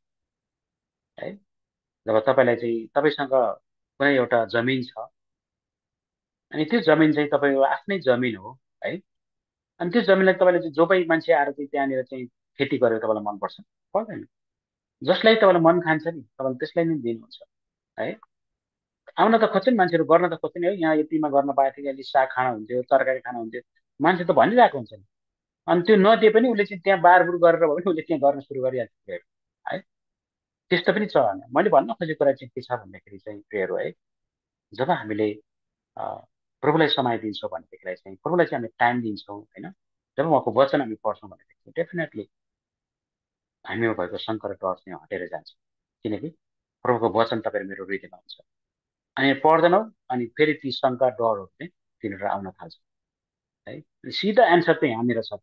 है। जब तपाईँसँग कुनै एउटा जमिन छ अनि त्यो जमिन चाहिँ तपाईँको आफ्नै जमिन हो है। अनि त्यो जमिनलाई तपाईँले चाहिँ जो पनि मान्छे आएर चाहिँ त्यहाँनिर चाहिँ खेती गरेर तपाईँलाई मनपर्छ? पर्दैन। जसलाई तपाईँलाई मन खान्छ नि तपाईँले त्यसलाई नै दिनुहुन्छ है। आउन त खोज्छ नि मान्छेहरू, गर्न त खोज्छ नि है, यहाँ यतिमा गर्न पाएको थियो, अलि साग खाना हुन्थ्यो, तरकारी खाना हुन्थ्यो, मान्छे त भनिरहेको हुन्छ नि। अनि त्यो नदिए पनि उसले चाहिँ त्यहाँ बारबुर गरेर भए पनि उसले त्यहाँ गर्न सुरु गरिहाल्छ प्रेयर है। त्यस्तो पनि छ। मैले भन्न खोजेको कुरा चाहिँ के छ भन्दाखेरि चाहिँ प्रेयर है, जब हामीले प्रभुलाई समय दिन्छौँ भनेदेखिलाई चाहिँ, प्रभुलाई चाहिँ हामी टाइम दिन्छौँ होइन, जब उहाँको वचन हामी पढ्छौँ भनेदेखि डेफिनेटली हामीमा भएको शङ्का र डर चाहिँ हटेर जान्छ। किनकि प्रभुको वचन तपाईँ मेरो हृदयमा हुन्छ। अनि पढ्दैनौँ अनि फेरि ती शङ्का डरहरू चाहिँ तिनीहरू आउन थाल्छ है। सिधा एन्सर चाहिँ यहाँनिर छ।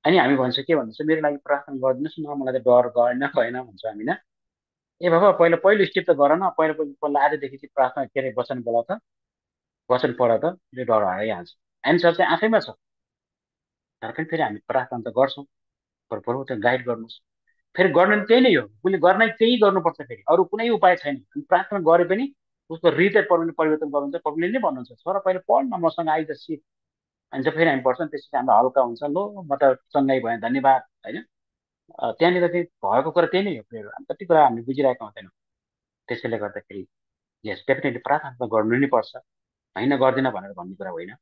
अनि हामी भन्छ के भन्छ, मेरो लागि प्रार्थना गरिदिनुहोस् न, मलाई त डर गएन भएन भन्छ हामी न। ए बाबा पहिलो पहिलो स्टेप त गर न, पहिलो पहिलो आजदेखि चाहिँ प्रार्थना के अरे वचन बोला त, वचन पढ त, त्यो डर हराइहाल्छ। एन्सर चाहिँ आफैमा छ। तर पनि फेरि हामी प्रार्थना त गर्छौँ, पर प्रभु त गाइड गर्नुहोस्। फेरि गर्नु नि त्यही नै हो, उसले गर्नै त्यही गर्नुपर्छ, फेरि अरू कुनै उपाय छैन। अनि प्रार्थना गरे पनि उसको हृदय परिवर्तन गर्नुहुन्छ। प्रभुले नै भन्नुहुन्छ छोरा पहिले पढ न, मसँग आइज सिक। अनि जब फेरि हामी पढ्छौँ त्यसपछि हामीलाई हल्का हुन्छ, लो म त चङ्गाइ भएँ धन्यवाद होइन। त्यहाँनिर चाहिँ भएको कुरा त्यही नै हो प्रेयर। कति कुरा हामी बुझिरहेका हुँदैनौँ। त्यसैले गर्दाखेरि यस डेफिनेटली प्रार्थना त गर्नु नै पर्छ, होइन गर्दिनँ भनेर भन्ने कुरा होइन।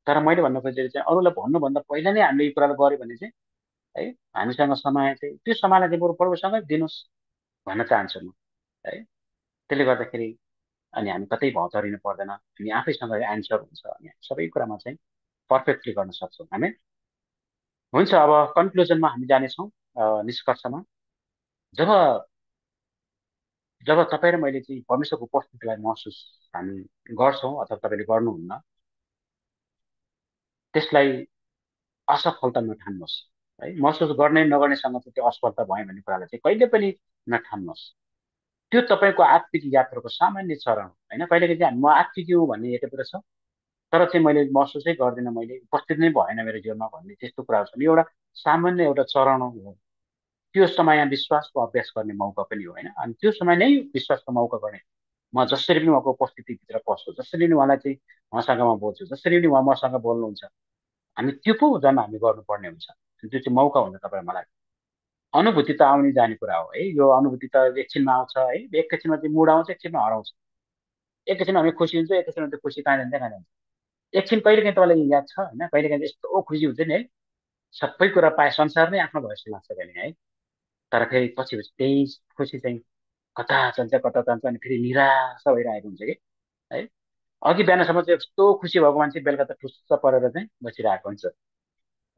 तर मैले भन्न खोजेको चाहिँ अरूलाई भन्नुभन्दा पहिला नै हामीले यो कुरालाई गऱ्यो भने चाहिँ है, हामीसँग समय चाहिँ त्यो समयलाई चाहिँ बरु प्रभुसँगै दिनुहोस् भन्न चाहन्छु म है। त्यसले गर्दाखेरि अनि हामी कतै भौतारिनु पर्दैन, हामी आफैसँग एन्सर हुन्छ अनि हामी सबै कुरामा चाहिँ पर्फेक्टली गर्न सक्छौँ हामी। हुन्छ, अब कन्क्लुजनमा हामी जानेछौँ, निष्कर्षमा। जब जब तपाईँ र मैले चाहिँ परमेश्वरको उपस्थितिलाई महसुस हामी गर्छौँ अथवा तपाईँले गर्नुहुन्न, त्यसलाई असफलता नठान्नुहोस् है। महसुस गर्ने नगर्नेसँग चाहिँ त्यो असफलता भयो भन्ने कुरालाई चाहिँ कहिले पनि नठान्नुहोस्। त्यो तपाईँको आत्मिक यात्राको सामान्य चरण हो होइन। कहिलेकाहीँ चाहिँ म आत्मिक भन्ने एकातिर छ, तर चाहिँ मैले महसुसै गर्दिनँ, मैले उपस्थित नै भएन मेरो जीवनमा भन्ने त्यस्तो कुराहरू छ। यो एउटा सामान्य एउटा चरण हो। त्यो समय विश्वासको अभ्यास गर्ने मौका पनि हो होइन। अनि त्यो समय नै विश्वासको मौका गर्ने, म जसरी पनि उहाँको उपस्थितिभित्र पस्छु, जसरी पनि उहाँलाई चाहिँ उहाँसँग म बोल्छु, जसरी पनि उहाँ मसँग बोल्नुहुन्छ, हामी त्यो पो जम्मा हामी गर्नुपर्ने हुन्छ। त्यो चाहिँ मौका हुन्छ तपाईँ मलाई। अनुभूति त आउने जाने कुरा हो है। यो अनुभूति त एकछिनमा आउँछ है, एकैछिनमा चाहिँ मुड आउँछ, एकछिनमा हराउँछ। एकैछिनमा हामी खुसी हुन्छ, एकैछिनमा त्यो खुसी कहाँ जान्छ कहाँ जान्छ। एकछिन कहिलेकाहीँ तपाईँलाई याद छ होइन, कहिलेकाहीँ यस्तो खुसी हुन्छ नि है, सबै कुरा पाए संसार नै आफ्नो भयो जस्तो लाग्छ कहिले है। तर फेरि पछि पछि त्यही खुसी चाहिँ कता जान्छ कता जान्छ, अनि फेरि निराशा भइरहेको हुन्छ कि है। अघि बिहानसम्म चाहिँ यस्तो खुसी भएको मान्छे बेलुका त ठुस्स परेर चाहिँ बसिरहेको हुन्छ।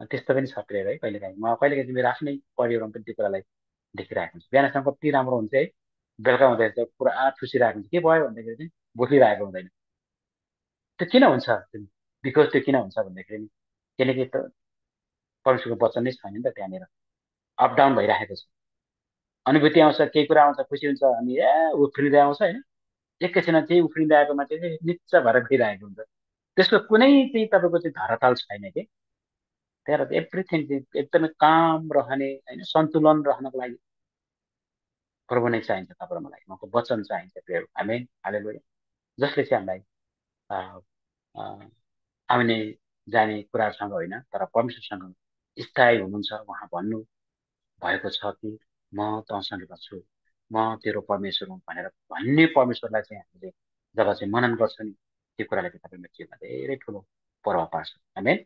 त्यस्तो पनि छ प्रेयर है। कहिलेकाहीँ म कहिलेकाहीँ चाहिँ मेरो आफ्नै परिवारमा पनि त्यो कुरालाई देखिरहेको हुन्छ। बिहानसम्म कति राम्रो हुन्छ है, बेलुका हुँदाखेरि चाहिँ पुरा ठुसिरहेको हुन्छ। के भयो भन्दाखेरि चाहिँ बोलिरहेको हुँदैन। त्यो किन हुन्छ? बिकज त्यो किन हुन्छ भन्दाखेरि नि, किनकि त परमेश्वरको वचन नै छैन नि त त्यहाँनिर। अप डाउन भइरहेको छ। अनुभूति आउँछ, केही कुरा आउँछ, खुसी हुन्छ, अनि उफ्रिँदै आउँछ होइन। एकैछिनमा चाहिँ उफ्रिँदै आएको मान्छे चाहिँ निच्च भएर गइरहेको हुन्छ। त्यसको कुनै चाहिँ तपाईँको चाहिँ धराताल छैन कि। त्यहाँ एभ्रिथिङ चाहिँ एकदमै काम रहने होइन, सन्तुलन रहनको लागि प्रभु नै चाहिन्छ तपाईँ र मलाई। उहाँको वचन चाहिन्छ प्रेयर। आमेन, हालेलुया। जसले चाहिँ हामीलाई अ, अ, आउने जाने कुराहरूसँग होइन, तर परमेश्वरसँग स्थायी हुनुहुन्छ। उहाँ भन्नु भएको छ कि म तँसँग बस्छु, म तेरो परमेश्वर हुँ भनेर भन्ने परमेश्वरलाई चाहिँ हामीले जब चाहिँ मनन गर्छ नि, त्यो कुराले चाहिँ तपाईँको जीवनमा धेरै ठुलो प्रभाव पार्छ। आमेन,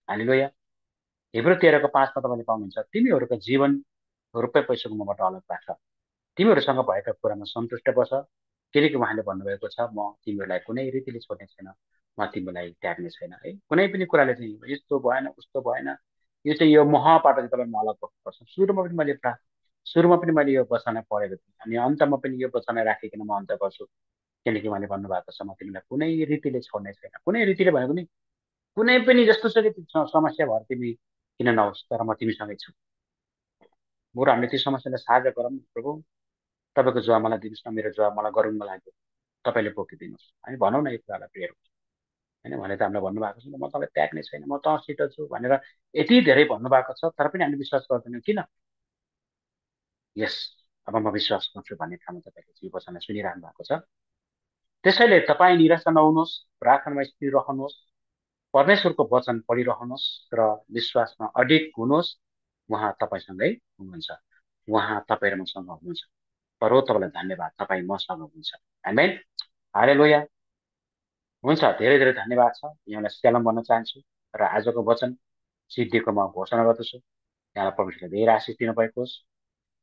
हालेलुया। हिब्रू 13:5 तपाईँले पाउनुहुन्छ, तिमीहरूको जीवन रुपियाँ पैसाको मबाट अलग राख, तिमीहरूसँग भएका कुरामा सन्तुष्ट बस, किनकि उहाँले भन्नुभएको छ म तिमीहरूलाई कुनै रीतिले छोड्ने छैन, म तिमीलाई त्याग्ने छैन है। कुनै पनि कुराले चाहिँ यस्तो भएन उस्तो भएन, यो चाहिँ यो महबाट चाहिँ तपाईँ अलग बस्नुपर्छ। सुरुमा पनि मैले यो वचनलाई पढेको थिएँ, अनि अन्तमा पनि यो वचनलाई राखिकन म अन्त गर्छु। किनकि उहाँले भन्नुभएको छ म तिमीलाई कुनै रीतिले छोड्ने छैन। कुनै रीतिले भनेको नि कुनै पनि जस्तो सुकै समस्या भएर तिमी किन नहोस्, तर म तिमीसँगै छु। बरु हामीले त्यो समस्यालाई साझा गरौँ, प्रभु तपाईँको जवाब मलाई दिनुहोस् न, मेरो जवाब मलाई गरौँ लाग्यो, तपाईँले बोकिदिनुहोस्। हामी भनौँ न यो कुरालाई प्रेयर होइन। उहाँले त हामीलाई भन्नुभएको छ म तपाईँ त्याग्ने छैन, म तँसित छु भनेर यति धेरै भन्नुभएको छ, तर पनि हामीले विश्वास गर्दैनौँ किन? यस, अब म विश्वास गर्छु भन्ने ठाउँमा तपाईँले यो वचनलाई सुनिरहनु भएको छ। त्यसैले तपाईँ निराशा नहुनुहोस्, प्रार्थनामा स्थिर रहनुहोस्, परमेश्वरको वचन पढिरहनुहोस् र विश्वासमा अडिग हुनुहोस्। उहाँ तपाईँसँगै हुनुहुन्छ। उहाँ तपाईँ र मसँग हुनुहुन्छ। परौ तपाईँलाई धन्यवाद, तपाईँ मसँग हुनुहुन्छ। आमेन। हालेलुया। हुन्छ, धेरै धेरै धन्यवाद छ। यहाँलाई स्यालम भन्न चाहन्छु र आजको वचन सिद्धिको म घोषणा गर्दछु। यहाँलाई परमेश्वरले धेरै आशिष दिनुभएको होस्।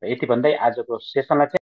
र यति भन्दै आजको सेसनलाई